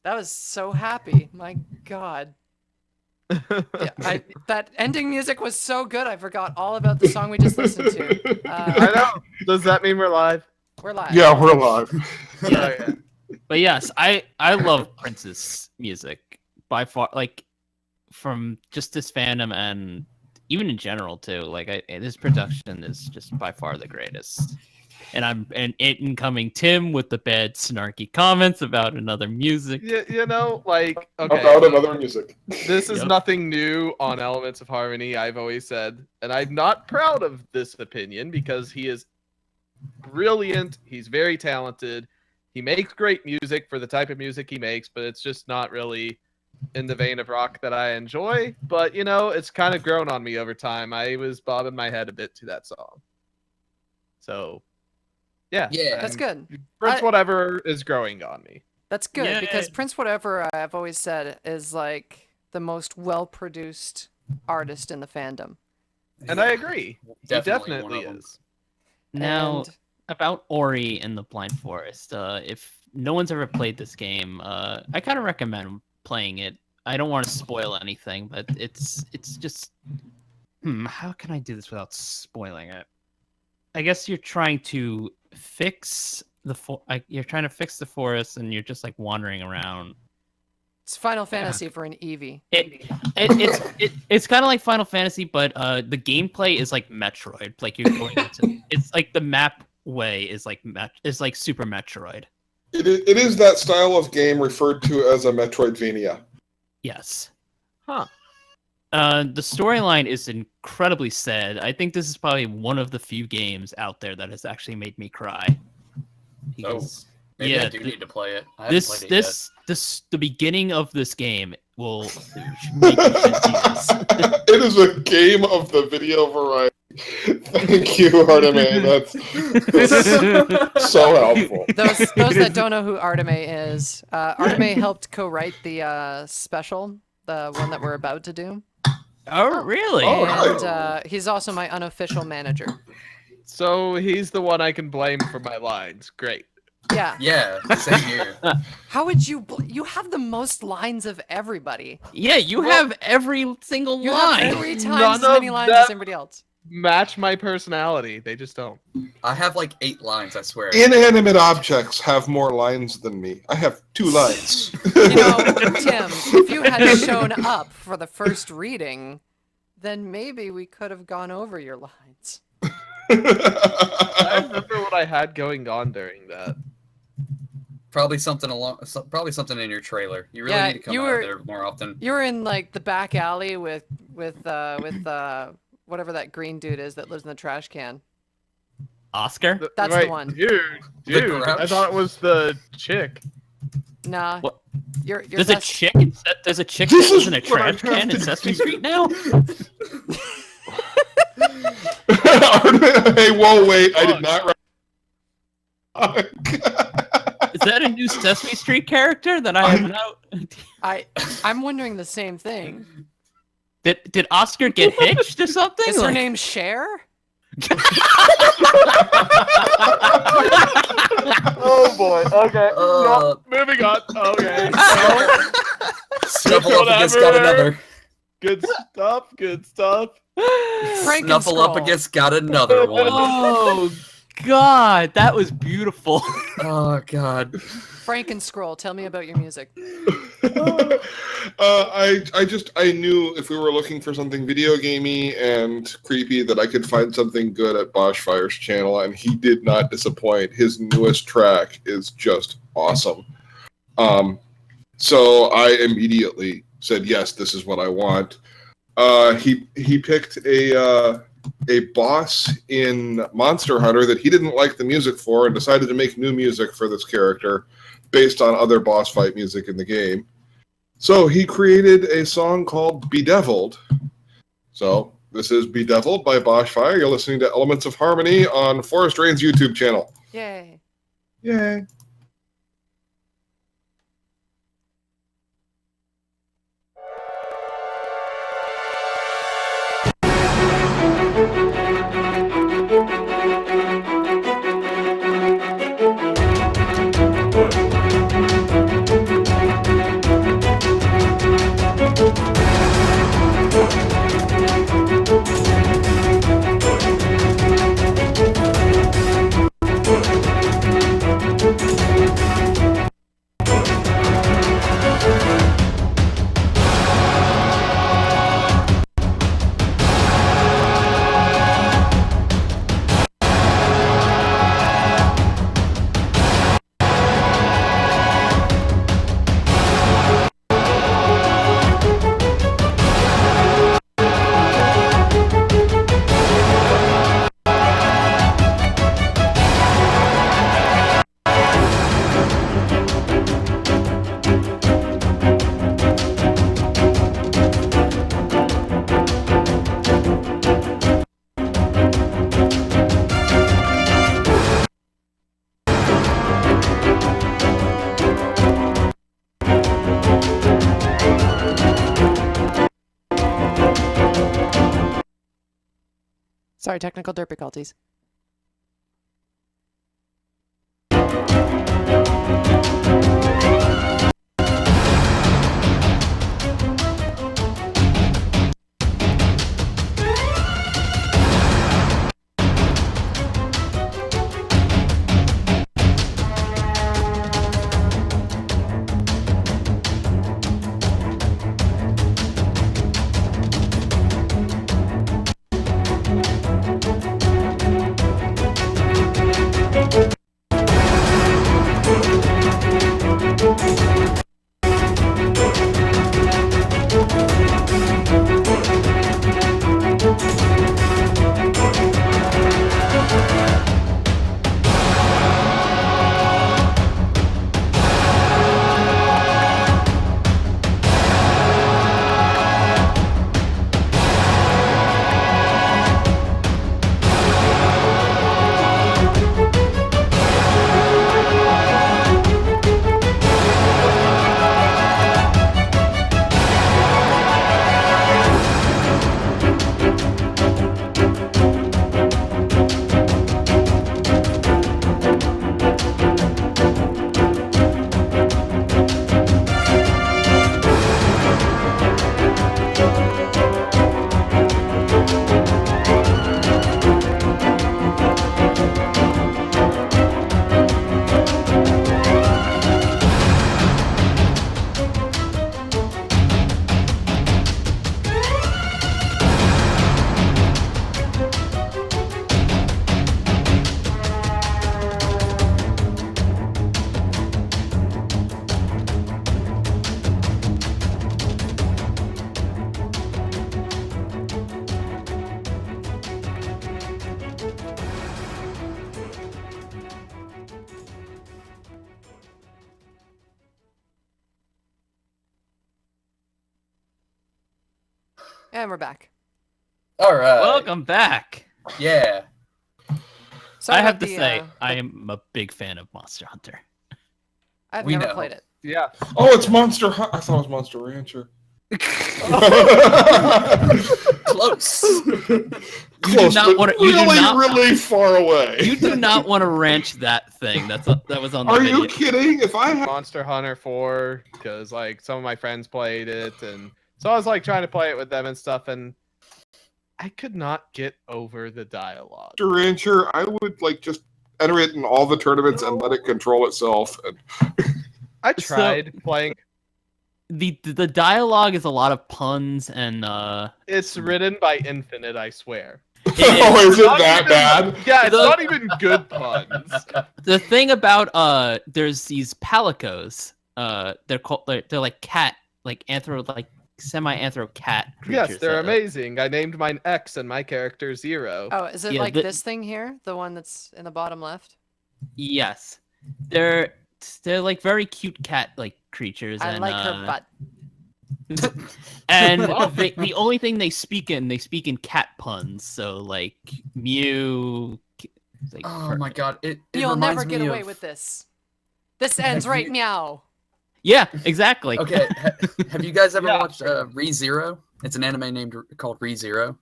That was so happy. My God. Yeah, that ending music was so good. I forgot all about the song we just listened to. I know. Does that mean we're live? We're live. Yeah, we're live. Oh, yeah. But yes, I love Prince's music by far. Like from just this fandom and even in general too. Like this production is just by far the greatest. And incoming Tim with the bad snarky comments about another music. Yeah, you know, like okay. About another music. This is nothing new on Elements of Harmony. I've always said, and I'm not proud of this opinion because he is brilliant. He's very talented. he makes great music for the type of music he makes, but it's just not really in the vein of rock that I enjoy. But, you know, it's kind of grown on me over time. I was bobbing my head a bit to that song. So, yeah. Yeah. That's good. Prince Whatever is growing on me. That's good Yeah. because Prince Whatever, I've always said, is like the most well-produced artist in the fandom. And I agree. He Definitely definitely one of 'em. is. Now, And about Ori and the Blind Forest. If no one's ever played this game, I kind of recommend playing it. I don't want to spoil anything, but it's just how can I do this without spoiling it? I guess you're trying to fix you're trying to fix the forest, and you're just like wandering around. it's Final Fantasy for an Eevee. It's kind of like Final Fantasy, but the gameplay is like Metroid. Like you're going into, it's like the map way is like Super Metroid. It is that style of game referred to as a Metroidvania. Yes. Huh. The storyline is incredibly sad. I think this is probably one of the few games out there that has actually made me cry. Because, Maybe yeah, I do need to play it. I haven't played it yet. the beginning of this game will make you shed tears. It is a game of the video variety. Thank you, Arteme. That's so helpful. Those that don't know who Arteme is, Arteme helped co-write the special, the one that we're about to do. Oh, really? Oh, And he's also my unofficial manager. So he's the one I can blame for my lines. Great. Yeah. Yeah, same here. How would you? You have the most lines of everybody. Yeah, you have every single You line. have 3 times None as many of lines that- as everybody else. Match my personality. They just don't. I have like 8 lines, I swear. Inanimate objects have more lines than me. I have 2 lines. You know, Tim, if you had shown up for the first reading, then maybe we could have gone over your lines. I remember what I had going on during that. Probably something in your trailer. You really Yeah, need to come you out were- there more often. You were in like the back alley with whatever that green dude is that lives in the trash can. Oscar? That's the Wait, one. Dude, I Grouch? thought it was the chick. Nah. What? Your There's a best- chick. There's a chick This that lives is in a what I trash can in have to Sesame do. Street now. Hey, whoa, wait! I did not. Is that a new Sesame Street character that I have not? I'm wondering the same thing. Did Oscar get hitched or something? Is her Like- name Cher? Oh boy. Okay. Uh, Moving on. Okay. Snuffleupagus got another. Good stuff. Good stuff. Snuffleupagus got another one. Oh God, that was beautiful. Oh God. Franken-Scroll, tell me about your music. I knew if we were looking for something video gamey and creepy that I could find something good at Boschfire's channel, and he did not disappoint. His newest track is just awesome. So I immediately said, yes, this is what I want. He picked a boss in Monster Hunter that he didn't like the music for and decided to make new music for this character based on other boss fight music in the game. So he created a song called Bedeviled. So this is Bedeviled by Boschfire. You're listening to Elements of Harmony on Forest Rain's YouTube channel. Yay. Yay. Sorry, technical difficulties. And we're back. All right. Welcome back. Yeah. Sorry I have about to the, say, I am a big fan of Monster Hunter. I've We never know. played it. Yeah. Oh, it's Monster Hunt. I thought it was Monster Rancher. Close. Close, not but wanna- you do really, not- really far away. You do not want to ranch that thing. That was on the Are video. you kidding? If I had Monster Hunter 4 because like some of my friends played it, and so I was like trying to play it with them and stuff, and I could not get over the dialogue. Monster Rancher, I would like just enter it in all the tournaments and let it control itself. And I tried playing. The dialogue is a lot of puns and It's written by Infinite, I swear. oh, is it Not that even- bad? Yeah, it's The- not even good puns. the thing about there's these palicos. They're called they're like cat like semi-anthro cat creatures. Yes, they're that- amazing. I named mine X and my character Zero. Oh, is it Yeah, like the- this thing here? The one that's in the bottom left? Yes, they're like very cute cat like creatures. I and, like her butt. And Well- the only thing they speak in cat puns. So like mew. Like, Oh my god! It You'll reminds never get me away of... with this. This ends Have right you- meow. Yeah, exactly. Okay, have you guys ever Yeah. watched ReZero? It's an anime called ReZero.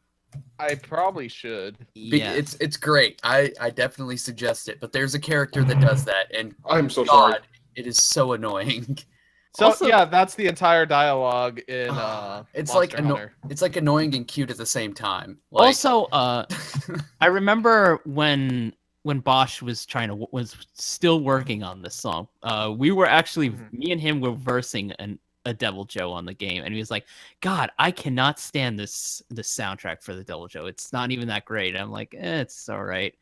I probably should. Yeah. It's great. I definitely suggest it. But there's a character that does that, and I'm so sorry. God, it is so annoying. So Also- yeah, that's the entire dialogue in It's Monster like Hunter. it's like annoying and cute at the same time. Like, Also, I remember when Bosch was still working on this song. We were actually me and him were versing a Devil Joe on the game, and he was like, "God, I cannot stand the soundtrack for the Devil Joe. It's not even that great." And I'm like, "It's all right.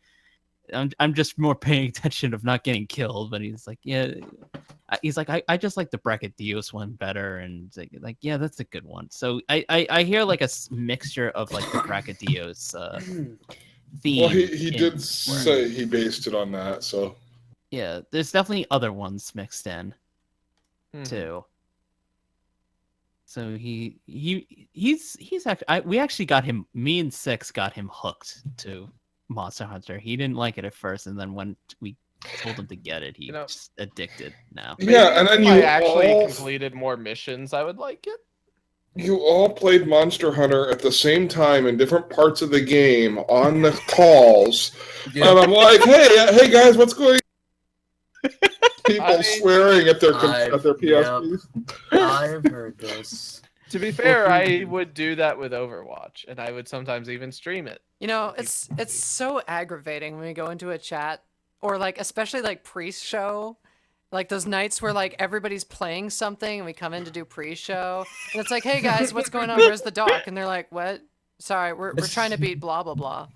I'm just more paying attention of not getting killed." But he's like, "Yeah." He's like, I just like the Brachydios one better, and like, yeah, that's a good one. So I hear like a mixture of like the Brachydios theme. Well, he in did where- say he based it on that, so yeah, there's definitely other ones mixed in Mhm. too. So he's actually we actually got him. Me and Six got him hooked to Monster Hunter. He didn't like it at first, and then when we told him to get it, he just addicted now. yeah. And then If you I actually all completed more missions, I would like it. you all played Monster Hunter at the same time in different parts of the game on the calls, Yeah. and I'm like, hey guys, what's going on? People I mean, swearing at their I've- PSPs. I've heard this. To be fair, I would do that with Overwatch, and I would sometimes even stream it. You know, it's so aggravating when we go into a chat, or like especially like pre-show, like those nights where like everybody's playing something and we come in to do pre-show, and it's like, hey guys, what's going on? Where's the doc? And they're like, what? Sorry, we're trying to beat blah blah blah.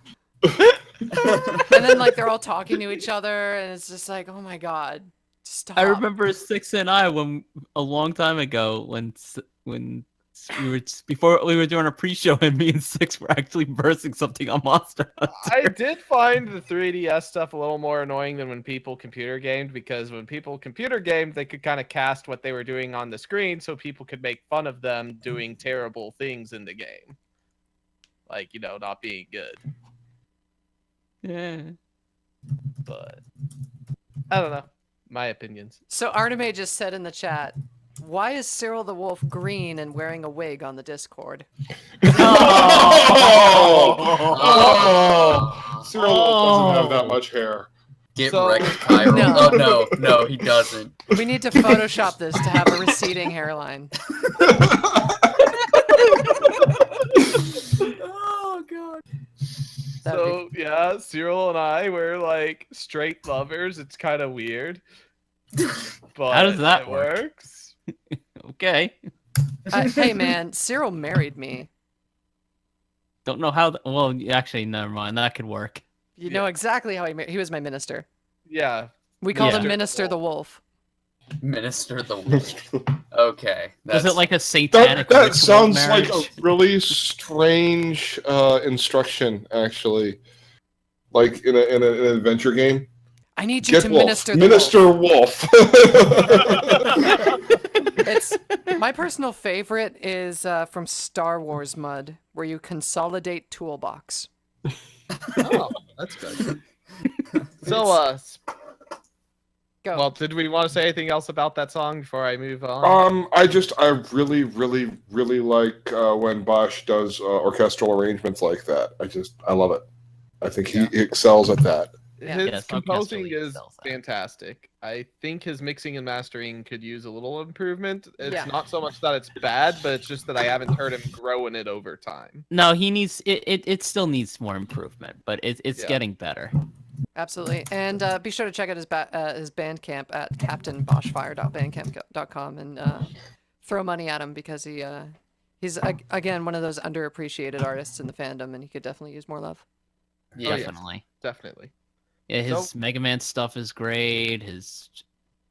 And then like they're all talking to each other, and it's just like, oh my god, stop. I remember Six and I when a long time ago when we were before we were doing a pre-show and me and Six were actually versing something on Monster Hunter. I did find the 3DS stuff a little more annoying than when people computer gamed, because when people computer gamed, they could kind of cast what they were doing on the screen so people could make fun of them doing terrible things in the game. Like, you know, not being good. Yeah. But I don't know. My opinions. So Arteme just said in the chat, why is Cyril the Wolf green and wearing a wig on the Discord? Oh, Cyril doesn't have that much hair. Get So- wrecked, Cairo. No. Oh no, he doesn't. We need to Photoshop this to have a receding hairline. Oh god. That'd be- So yeah, Cyril and I were like straight lovers. It's kind of weird, but How does that it work? works. Okay. Hey man, Cyril married me. Don't know how. Well, actually, never mind. That could work. You know exactly how he was my minister. Yeah, We called Yeah. him Minister the Wolf. Minister the Wolf. Okay. Was it like a That, satanic? that ritual sounds marriage? like a really strange instruction, actually. Like in an adventure game. I need you Get to Wolf. minister the Minister Wolf. Wolf. It's my personal favorite is from Star Wars Mud, where you consolidate toolbox. oh, that's good. So, Go. well, did we want to say anything else about that song before I move on? I really like when Bosch does orchestral arrangements like that. I love it. I think he excels at that. Yeah. His Yes, composing orchestrally is sells that. fantastic. I think his mixing and mastering could use a little improvement. It's Yeah. not so much that it's bad, but it's just that I haven't heard him grow in it over time. No, he needs it. It still needs more improvement, but it's Yeah. getting better. Absolutely. And be sure to check out his Bandcamp at captainboschfire.bandcamp.com and throw money at him because he's again one of those underappreciated artists in the fandom, and he could definitely use more love. Yeah. Definitely. Definitely. Yeah, his So- Mega Man stuff is great. His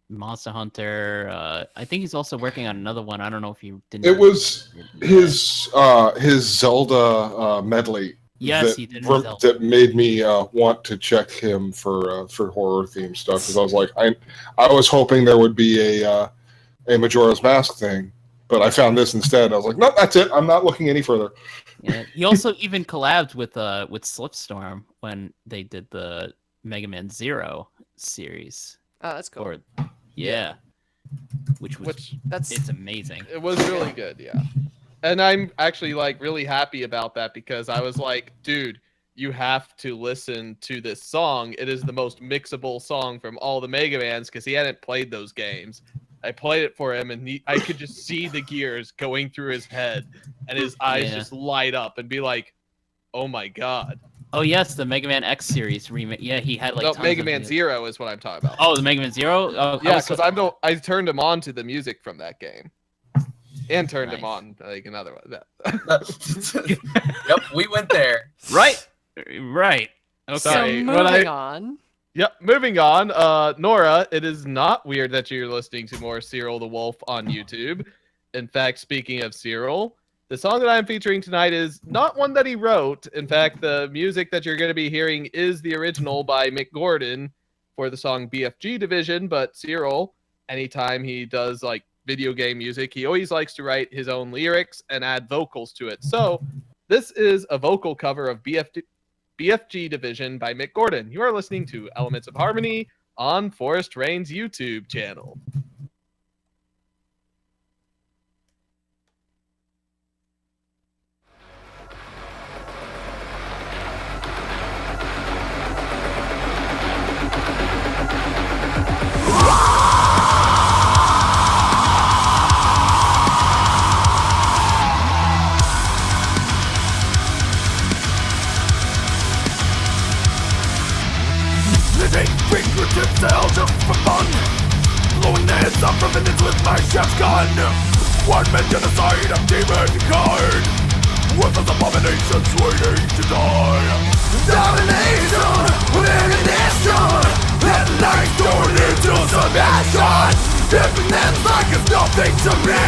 Monster Hunter. I think he's also working on another one. I don't know if you didn't. It was his Zelda medley. Yes, that, he did his Zelda. that made me want to check him for horror themed stuff because I was like, I was hoping there would be a Majora's Mask thing, but I found this instead. I was like, no, that's it. I'm not looking any further. Yeah, he also even collabed with Slipstorm when they did the Mega Man Zero series. Oh, that's cool. Or yeah, which was Which That's it's amazing. it was really good, yeah. And I'm actually like really happy about that because I was like, dude, you have to listen to this song. It is the most mixable song from all the Mega Mans because he hadn't played those games. I played it for him, and I could just see the gears going through his head, and his eyes Yeah. just light up and be like, "Oh my god!" Oh yes, the Mega Man X series remake. Yeah, he had like no, tons Mega of Man new- Zero is what I'm talking about. Oh, the Mega Man Zero. Oh, yeah, also- because I turned him on to the music from that game, and turned him Nice. on like another one. Yep, we went there. right. Okay. so Sorry, when moving on. Yep, moving on. Nora, it is not weird that you're listening to more Cyril the Wolf on YouTube. In fact, speaking of Cyril, the song that I'm featuring tonight is not one that he wrote. In fact, the music that you're going to be hearing is the original by Mick Gordon for the song BFG Division, but Cyril, anytime he does like video game music, he always likes to write his own lyrics and add vocals to it. So, this is a vocal cover of BFG Division by Mick Gordon. You are listening to Elements of Harmony on Forest Rain's YouTube channel. Secretive sale just for fun. Blowing this up for vengeance with my chef's gun. One man genocide of demon kind. Worthless abominations waiting to die. Domination with ammunition. At night torn into submission. Dipping them like it's nothing to me.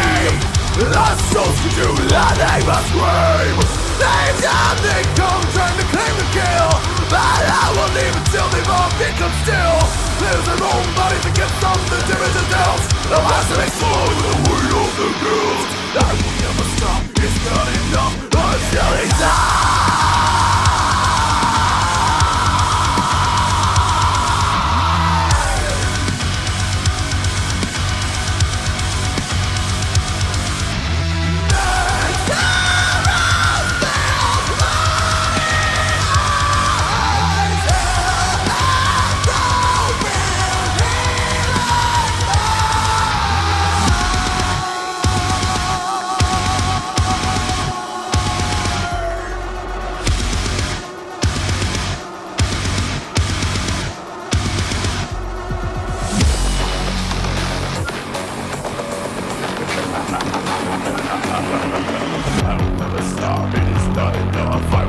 Lost souls can do that they must scream. They've done, they come trying to claim the kill. But I will leave until they've all become still. Lose their own bodies against some of the damages dealt. The last to explode with the weight of the guilt. I will never stop, it's not enough until it's done.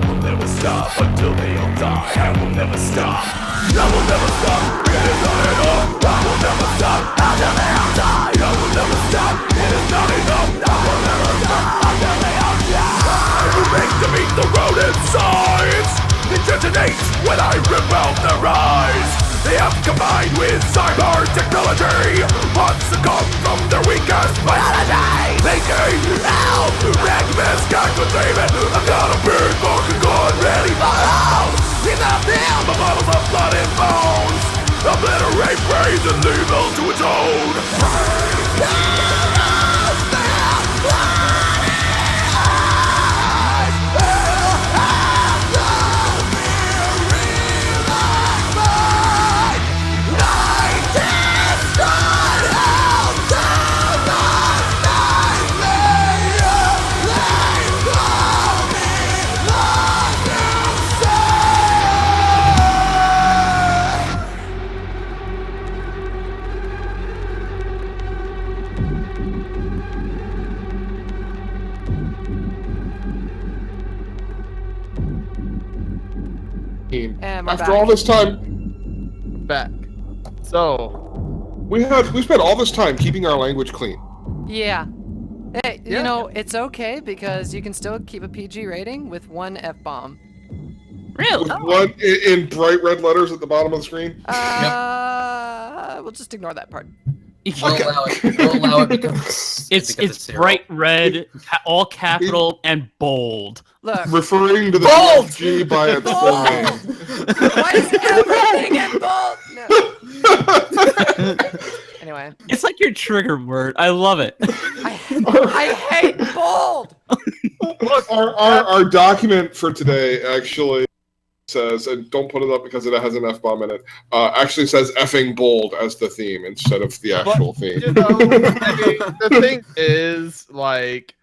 Until they all die, I will never stop. I will never stop. It is not enough. I will never stop until they all die. I will never stop. It is not enough. I will never stop until they all die. I will make to meet the road insides. It detonates when I rip out their eyes. They have combined with cyber technology. Months come from their weakest biology. They came out, Maximus can't contain it. I've got a big fucking gun ready for hell. He's out there, my bottles of blood and bones. Obliterate praise and leave hell to its own. And we're After back. all this time, Back. So, we spent all this time keeping our language clean. Yeah. Hey, you Yeah. know, it's okay because you can still keep a PG rating with one F-bomb. Really? With one in bright red letters at the bottom of the screen. We'll just ignore that part. We'll allow it. We'll allow it because It's zero. bright red, all capital and bold. Look, Referring to the Bold! BFG by its full name. why is everything in bold? No. Anyway, It's like your trigger word. I love it. I hate bold. Our document for today actually says, and don't put it up because it has an F-bomb in it, actually says effing bold as the theme instead of the actual theme. you know, I mean, the thing is, like,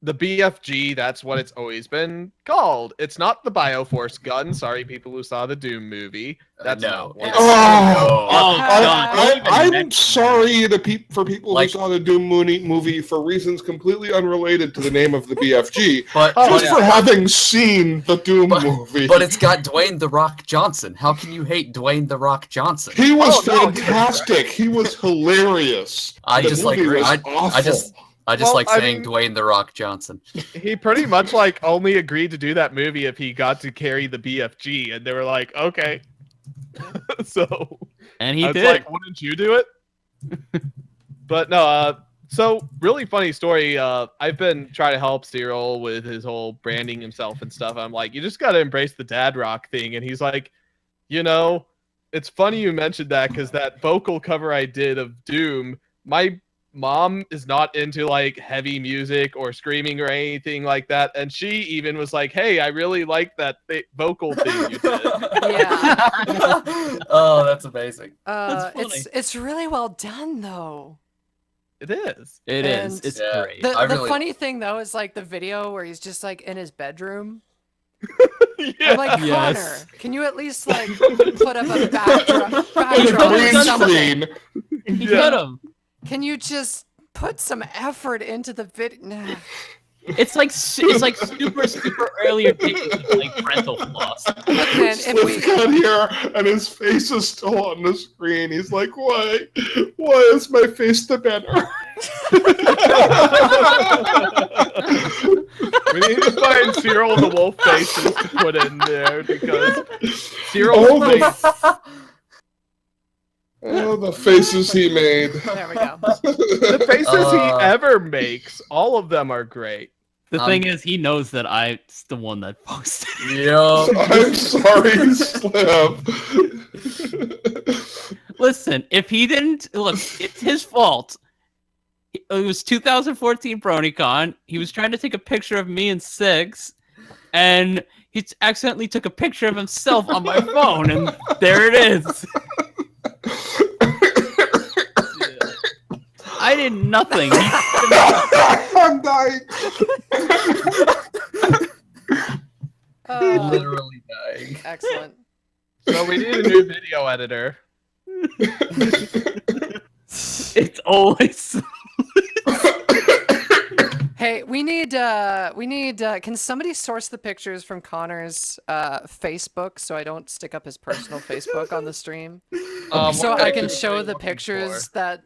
the BFG, that's what it's always been called. It's not the Bioforce gun. Sorry, people who saw the Doom movie. That's no. not what It's, Oh! God. I'm sorry for people Like- who saw the Doom movie for reasons completely unrelated to the name of the BFG, but just for having seen the Doom movie. but it's got Dwayne the Rock Johnson. How can you hate Dwayne the Rock Johnson? He was Oh, no, he was fantastic. He was hilarious. I The just like movie was I awful. just Well, like I saying mean- Dwayne the Rock Johnson. He pretty much like only agreed to do that movie if he got to carry the BFG, and they were like, okay. So And he I was did. like, wouldn't you do it? But no, so really funny story. I've been trying to help Cyril with his whole branding himself and stuff. I'm like, you just got to embrace the dad rock thing. And he's like, you know, it's funny you mentioned that because that vocal cover I did of Doom, my mom is not into like heavy music or screaming or anything like that. And she even was like, hey, I really like that vocal thing you did. Yeah. Oh, that's amazing. That's funny. It's really well done though. It is. It is. And- It's Yeah. great. The I the really- funny thing though is like the video where he's just like in his bedroom, I'm like, Yes. Connor, can you at least like put up a backdrop Green or something? screen. He could have. Can you just put some effort into the video? It's like super earlier days of like parental flaws. Look, man, if Swift got here and his face is still on the screen. He's like, why? Why is my face the banner? We need to find Cyril the Wolf faces to put in there because Cyril's Oh, face. Oh, the faces he made. there we go. The faces he ever makes, all of them are great. The thing is, he knows that I'm the one that posted. Yo. I'm sorry, Slim. Listen, if he didn't look, it's his fault. It was 2014 BronyCon. He was trying to take a picture of me and Six, and he accidentally took a picture of himself on my phone, and there it is. I did nothing. I'm dying. Literally dying. Excellent. So we need a new video editor. It's always. Hey, we need, can somebody source the pictures from Connor's Facebook so I don't stick up his personal Facebook on the stream? So What I can pictures are show you the looking pictures for?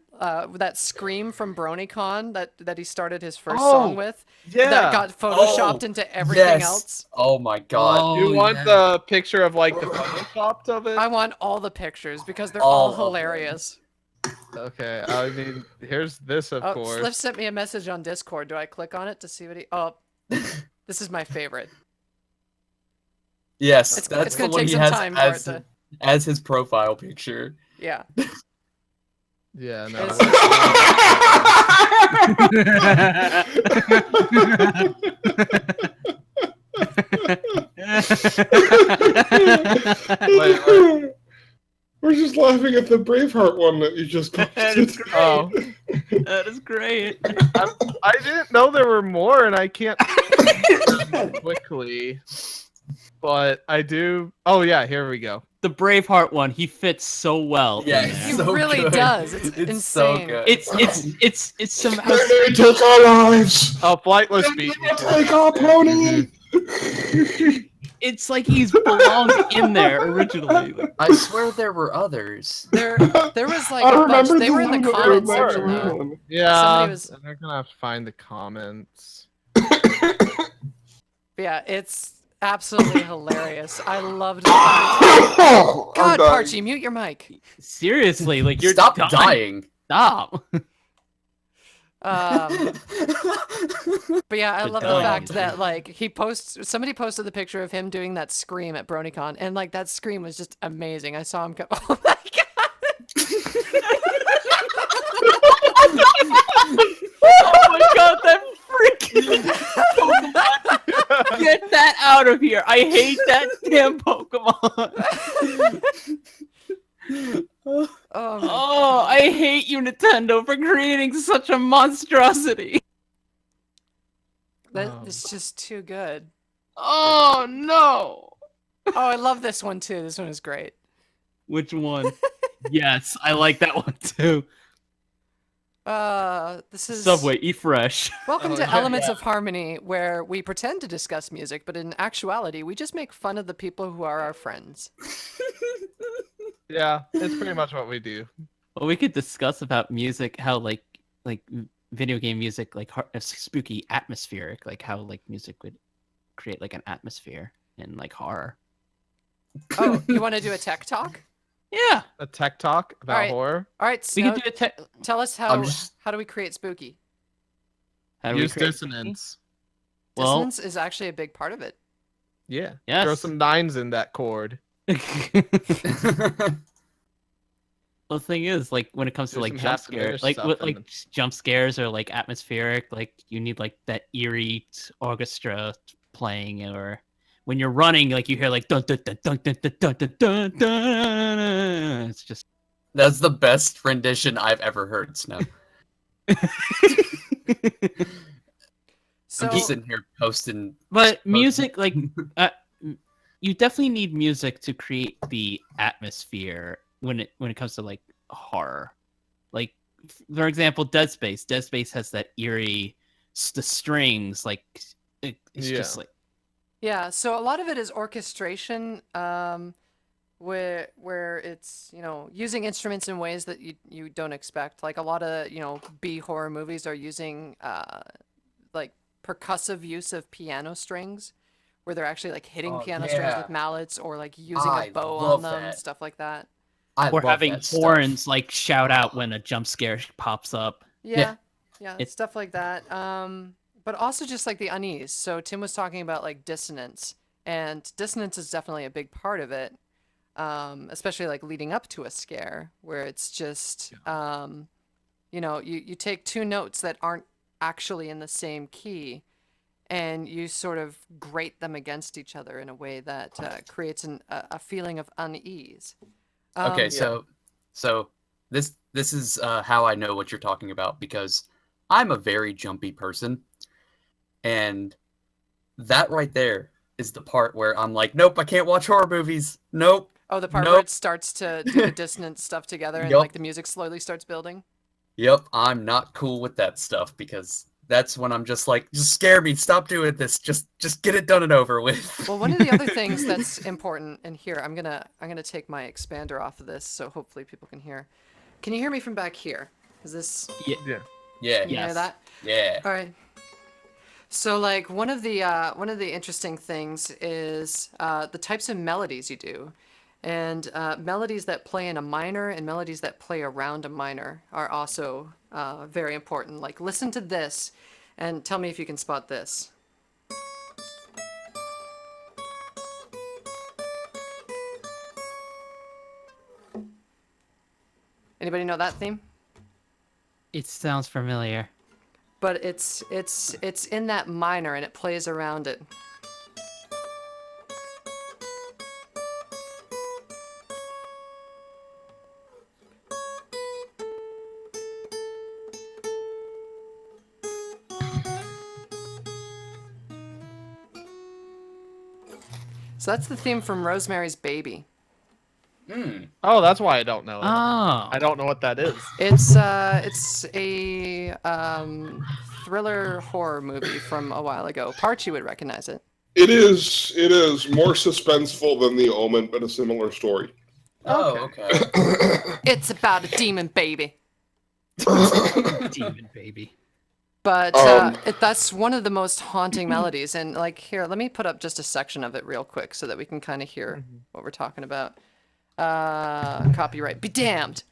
that scream from BronyCon that he started his first Oh, song with Yeah. that got photoshopped Oh, into everything yes. else. Oh my god. You want yeah. the picture of like the photoshopped of it? I want all the pictures because they're All all of them. hilarious. Okay, I mean, here's this, of Oh, course. Sliff sent me a message on Discord. Do I click on it to see what he? Oh, this is my favorite. Yes, It's that's the gonna one take he some has time for it as, to. as his profile picture. Yeah. Yeah, no. Wait. We're just laughing at the Braveheart one that you just That is posted. great. Oh, That is great. I didn't know there were more, and I can't quickly. But I do. Oh yeah, here we go. The Braveheart one, he fits so well. in Yeah, there. it's He so really good. does. It's so insane. good. It's somehow. They took our lives. Oh, Flightless beat. Take our pony. It's like he's belonged in there originally. Like, I swear there were others. There was like I a bunch. remember They were in the one that comment was section there. though. Yeah, Somebody was- and they're gonna have to find the comments. But yeah, it's absolutely hilarious. I loved the fact. Oh, I'm God, dying. Parchy, mute your mic. seriously, like you're Stop dying. dying. Stop. But yeah, I Good love the time. fact that like somebody posted the picture of him doing that scream at BronyCon, and like that scream was just amazing. I saw him go, oh my god. Oh my god, that freaking Pokemon! Get that out of here! I hate that damn Pokemon! Oh, my Oh, I hate you, Nintendo, for creating such a monstrosity! it's just too good. Oh no! Oh, I love this one too. This one is great. Which one? Yes, I like that one too. This is Subway, eat fresh. Welcome Oh, to yeah. Elements of Harmony, where we pretend to discuss music, but in actuality, we just make fun of the people who are our friends. Yeah, it's pretty much what we do. Well, we could discuss about music, how like video game music, like spooky, atmospheric, like how like music would create like an atmosphere in like horror. Oh, you want to do a tech talk? Yeah, A tech talk about Alright. horror. All right, we Snow, could do a tech. tell us I'm how just- how do we create spooky? How do we Use create- dissonance. Well, Dissonance is actually a big part of it. Yeah. Yes. Throw some nines in that chord. Well, the thing is, like when it comes to Do like some jump half scares, diminished like stuff with and like then- jump scares or like atmospheric, like you need like that eerie orchestra playing, or when you're running, like you hear like dun dun dun dun dun dun dun dun dun. Dun. It's just That's the best rendition I've ever heard, Snow. So I'm just sitting here posting. But music, like you definitely need music to create the atmosphere when it comes to like horror. Like for example, Dead Space. Dead Space has that eerie, the strings like it's Yeah. just like Yeah, so a lot of it is orchestration, where it's, using instruments in ways that you don't expect. Like a lot of, B horror movies are using like percussive use of piano strings, where they're actually like hitting Oh, piano strings yeah. with mallets or like using a I bow on love them, that. stuff like that. I or love having that stuff. horns like shout out when a jump scare pops up. Yeah, It- stuff like that. But also just like the unease. So Tim was talking about like dissonance, and dissonance is definitely a big part of it. Especially like leading up to a scare, where it's just, you take two notes that aren't actually in the same key, and you sort of grate them against each other in a way that creates a feeling of unease. Okay, Yeah. so this is how I know what you're talking about, because I'm a very jumpy person, and that right there is the part where I'm like, nope, I can't watch horror movies. Nope. Oh, the part where Nope. it starts to do the dissonant stuff together and Yup. like the music slowly starts building. Yep, I'm not cool with that stuff, because that's when I'm just like, just scare me, stop doing this, just get it done and over with. Well, one of the other things that's important, and here I'm gonna take my expander off of this, so hopefully people can hear. Can you hear me from back here? Is this? Yeah. Yeah, Can you hear Yes. that? yeah. All right. So like one of the interesting things is the types of melodies you do, and melodies that play in a minor and melodies that play around a minor are also very important. Like listen to this, and tell me if you can spot this. Anybody know that theme? It sounds familiar. But it's in that minor and it plays around it. So that's the theme from Rosemary's Baby. Oh, that's why I don't know it. Oh. I don't know what that is. It's a thriller horror movie from a while ago. Parchi would recognize it. It is more suspenseful than The Omen, but a similar story. Oh, okay. It's about a demon baby. Demon baby. But Um, that's one of the most haunting melodies. And like here, let me put up just a section of it real quick so that we can kind of hear what we're talking about. Copyright be damned.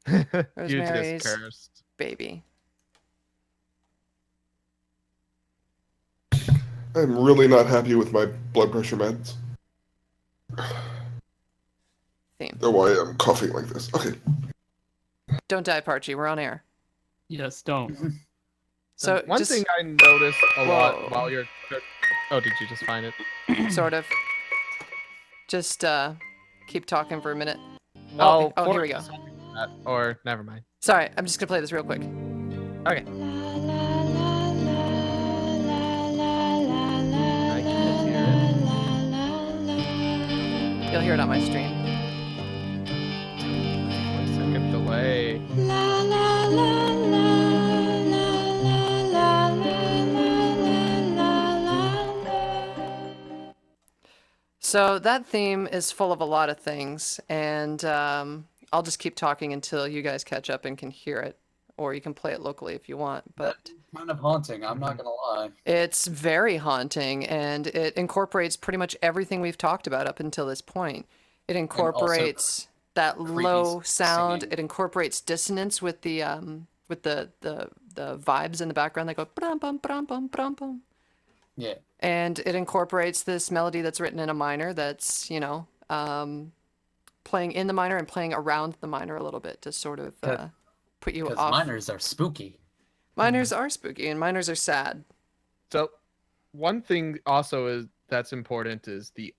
You Rosemary's just cursed. Baby. I'm really not happy with my blood pressure meds. Theme. They're why I'm coughing like this. Okay. Don't die, Parchi. We're on air. Yes, don't. So One just thing I noticed a Whoa. lot while you're. Oh, did you just find it? sort of. Just keep talking for a minute. Well, oh, here we go. Or never mind. Sorry, I'm just gonna play this real quick. Okay. I can't hear it. You'll hear it on my stream. 1 second delay. So that theme is full of a lot of things, and I'll just keep talking until you guys catch up and can hear it, or you can play it locally if you want. But Kind of haunting, I'm not gonna lie. it's very haunting, and it incorporates pretty much everything we've talked about up until this point. It incorporates that low sound. singing. It incorporates dissonance with the vibes in the background that go brum bum brum bum brum bum. Yeah. And it incorporates this melody that's written in a minor that's, playing in the minor and playing around the minor a little bit to sort of put you Because off. minors are spooky. Minors are spooky and minors are sad. So, one thing also is that's important is the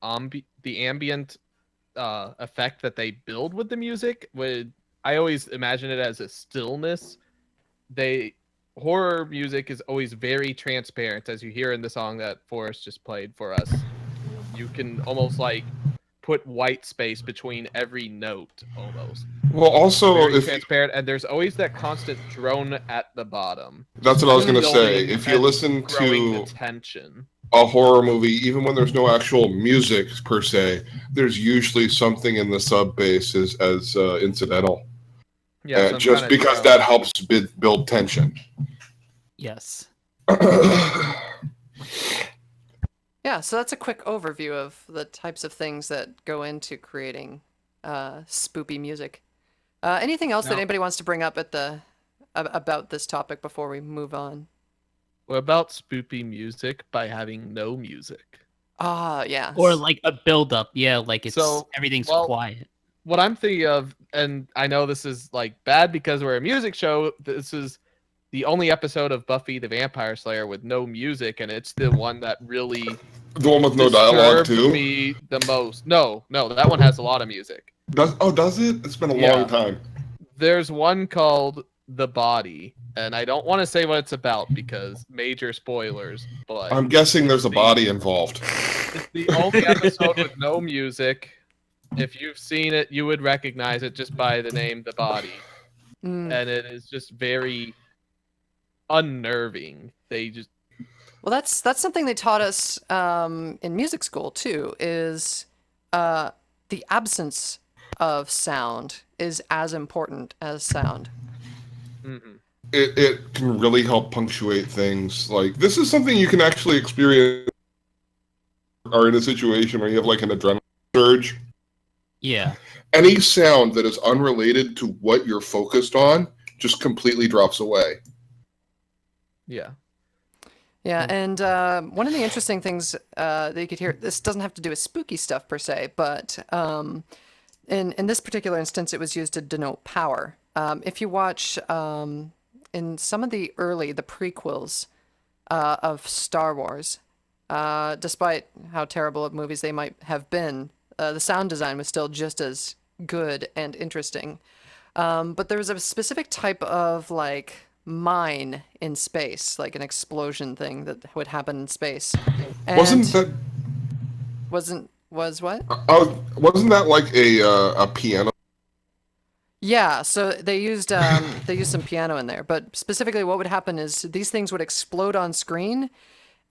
ambient effect that they build with the music. I always imagine it as a stillness. Horror music is always very transparent, as you hear in the song that Forrest just played for us. you can almost like put white space between every note almost. Well, also, Very if transparent, and there's always that constant drone at the bottom. that's what I was going to say. Building If you and listen growing to the tension. a horror movie, even when there's no actual music per se, there's usually something in the sub bass as incidental. Yeah, some just kinda because drone. that helps build tension. Yes. Yeah, so that's a quick overview of the types of things that go into creating spoopy music. Anything else that Now- anybody wants to bring up about this topic before we move on? What about spoopy music by having no music? Ah, yeah. Or like a build up, yeah, like it's So, everything's well, quiet. What I'm thinking of, and I know this is like bad because we're a music show, this is the only episode of Buffy the Vampire Slayer with no music, and it's the one that really The one with no dialogue disturbed too. me the most. No, that one has a lot of music. Does it? It's been a Yeah. long time. There's one called The Body, and I don't want to say what it's about because major spoilers, but I'm guessing there's a body involved. it's the only episode with no music. If you've seen it, you would recognize it just by the name The Body. Mm. And it is just very unnerving. They just Well, that's something they taught us in music school too. Is the absence of sound is as important as sound. mhm. It can really help punctuate things. Like, this is something you can actually experience or in a situation where you have like an adrenaline surge. Yeah. Any sound that is unrelated to what you're focused on just completely drops away. Yeah. Yeah, and one of the interesting things that you could hear, this doesn't have to do with spooky stuff per se, but in this particular instance, it was used to denote power. If you watch in some of the prequels of Star Wars, despite how terrible of movies they might have been, the sound design was still just as good and interesting. But there was a specific type of like mine in space, like an explosion thing that would happen in space. And Wasn't that was what? wasn't that like a piano? Yeah, so they used some piano in there, but specifically what would happen is these things would explode on screen,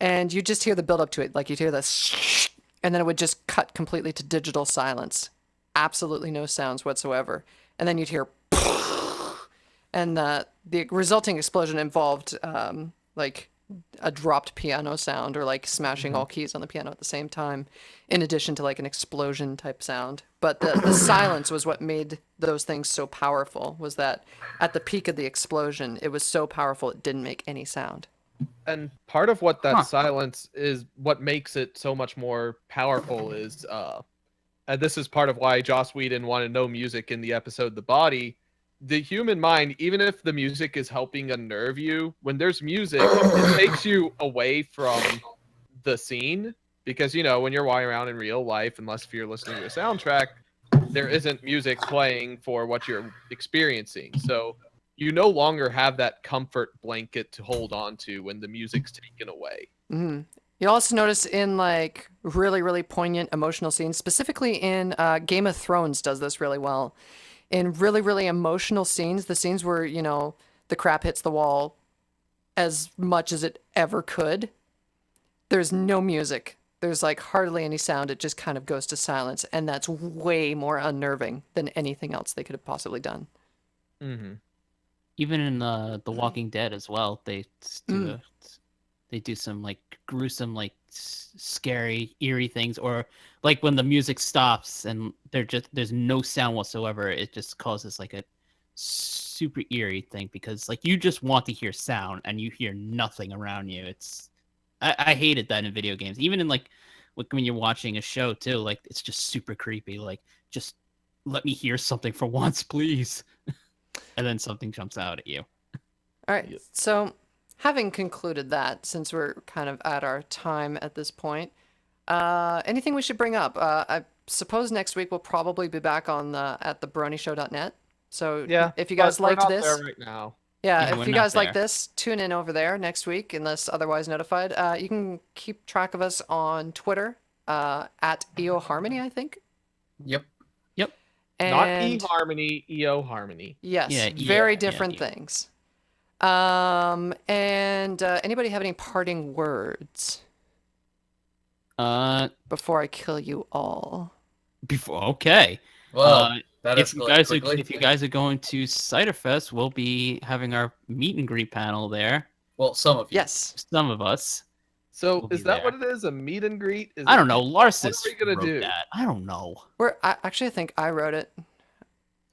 and you just hear the build up to it, like you'd hear this, and then it would just cut completely to digital silence, absolutely no sounds whatsoever, and then you'd hear, and the resulting explosion involved like a dropped piano sound or like smashing all keys on the piano at the same time, in addition to like an explosion type sound. But the silence was what made those things so powerful, was that at the peak of the explosion, it was so powerful it didn't make any sound. And part of what that Huh. silence is, what makes it so much more powerful is, and this is part of why Joss Whedon wanted no music in the episode The Body. The human mind, even if the music is helping unnerve you, when there's music, it takes you away from the scene. Because, you know, when you're walking around in real life, unless if you're listening to a soundtrack, there isn't music playing for what you're experiencing. So you no longer have that comfort blanket to hold on to when the music's taken away. Mm. You also notice in like really, really poignant emotional scenes, specifically in Game of Thrones does this really well. In really, really emotional scenes, the scenes where, you know, the crap hits the wall as much as it ever could, there's no music. There's like hardly any sound. It just kind of goes to silence. And that's way more unnerving than anything else they could have possibly done. Mm-hmm. Even in The Walking Dead as well, they do some like gruesome, like scary, eerie things, or like when the music stops and there's no sound whatsoever, it just causes like a super eerie thing, because like you just want to hear sound and you hear nothing around you. I hated that in video games, even in like when you're watching a show too. Like it's just super creepy. Like just let me hear something for once, please. And then something jumps out at you. All right. So having concluded that, since we're kind of at our time at this point, anything we should bring up? I suppose next week we'll probably be back on at thebronieshow.net. So Yeah. if you guys but we're liked not this, there right now. Yeah, if we're you not guys like there. this, tune in over there next week, unless otherwise notified. You can keep track of us on Twitter. at EO Harmony, I think. Yep. Not And eHarmony, EO Harmony. yes, Yeah, very yeah, different yeah. things. And anybody have any parting words before I kill you all? Okay. Well, that If you escalated guys quickly. if you guys are going to Ciderfest, we'll be having our meet and greet panel there. Well, some of you. Yes. Some of us. So We'll is be that there. what it is? A meet and greet? Is I it- don't know. Larsis What are we gonna wrote do? that. I don't know. Actually, I think I wrote it.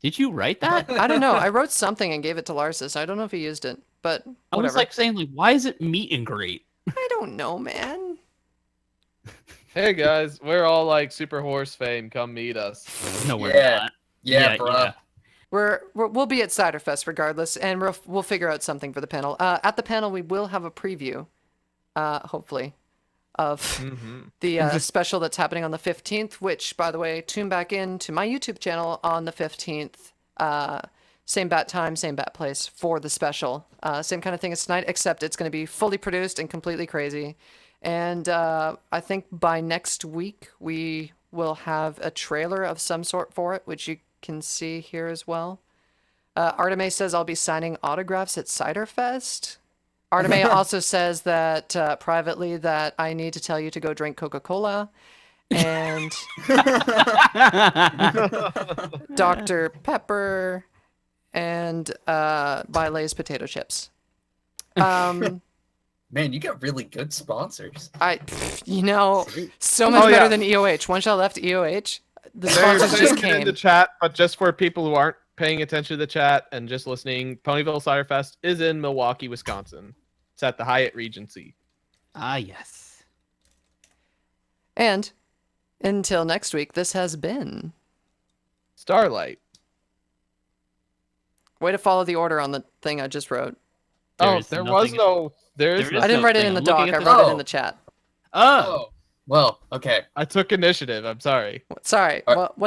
Did you write that? I don't know. I wrote something and gave it to Larsis. I don't know if he used it, but I was whatever. like saying, like, why is it meet and greet? I don't know, man. Hey guys, we're all like super horse fame. Come meet us. No, we're Yeah. not. Yeah, bruh. We'll be at Ciderfest regardless, and we'll figure out something for the panel. At the panel, we will have a preview, hopefully, of Mm-hmm. the special that's happening on the 15th. Which, by the way, tune back in to my YouTube channel on the 15th. Same bat time, same bat place for the special. Same kind of thing as tonight, except it's going to be fully produced and completely crazy. And I think by next week we will have a trailer of some sort for it, which you can see here as well. Arteme says I'll be signing autographs at Ciderfest. Arteme also says that privately that I need to tell you to go drink Coca-Cola and Dr. Pepper and buy Lay's potato chips. Man, you got really good sponsors. So much Oh, better yeah. than EOH. Once I left EOH, the They're sponsors just saying it in came. the chat, but just for people who aren't paying attention to the chat and just listening, Ponyville Ciderfest is in Milwaukee, Wisconsin. It's at the Hyatt Regency. Ah, yes. And until next week, this has been. Starlight. Way to follow the order on the thing I just wrote. There is There was nothing- no. There is. there no- is I didn't no write it thing. in the I'm looking doc. at I the- wrote it Oh. in the chat. Oh, Well, okay. I took initiative. I'm sorry. Sorry. All Well,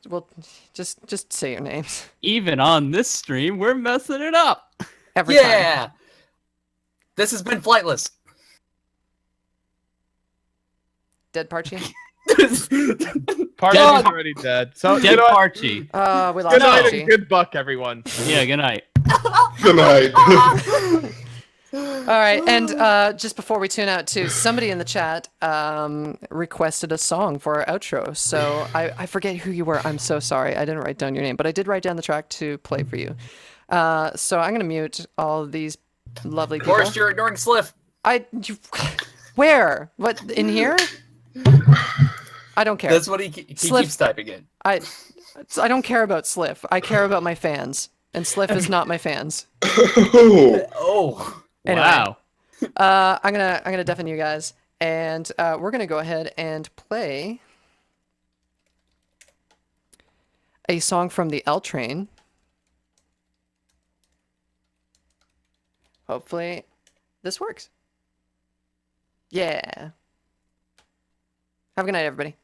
well, just say your names. even on this stream, we're messing it up. Every time. Yeah! This has been Flightless. Dead Parchy? Party's Dead- already dead. So you Dead know what? Parchy. We lost Good night Parchy. and good buck, everyone. Yeah, good night. Good night. All right, and just before we tune out, too, somebody in the chat requested a song for our outro. So I forget who you were. I'm so sorry. I didn't write down your name, but I did write down the track to play for you. So I'm gonna mute all of these lovely people. Forrest, you're ignoring Sliff. Where? What, in here? I don't care. That's what he Sliff. keeps typing in. I don't care about Sliff. I care about my fans, and Sliff is not my fans. Oh. Anyway. Wow. I'm gonna deafen you guys, and we're gonna go ahead and play a song from the L Train. Hopefully, this works. Yeah. Have a good night, everybody.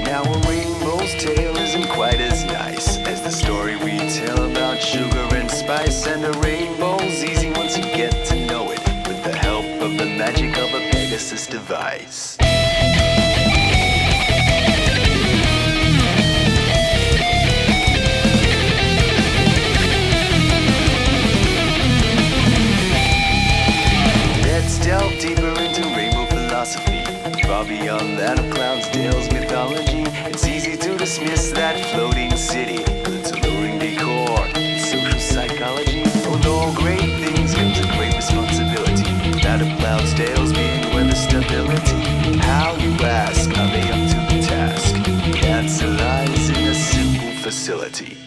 Now a rainbow's tale isn't quite as nice as the story we tell about sugar and spice. And a rainbow's easy once you get to know it, with the help of the magic of a Pegasus device. far beyond that of Cloudsdale's mythology. It's easy to dismiss that floating city with its alluring decor and social psychology. But with all great things comes a great responsibility. That of Cloudsdale's being weather stability. How, you ask, are they up to the task? The answer lies in a simple facility.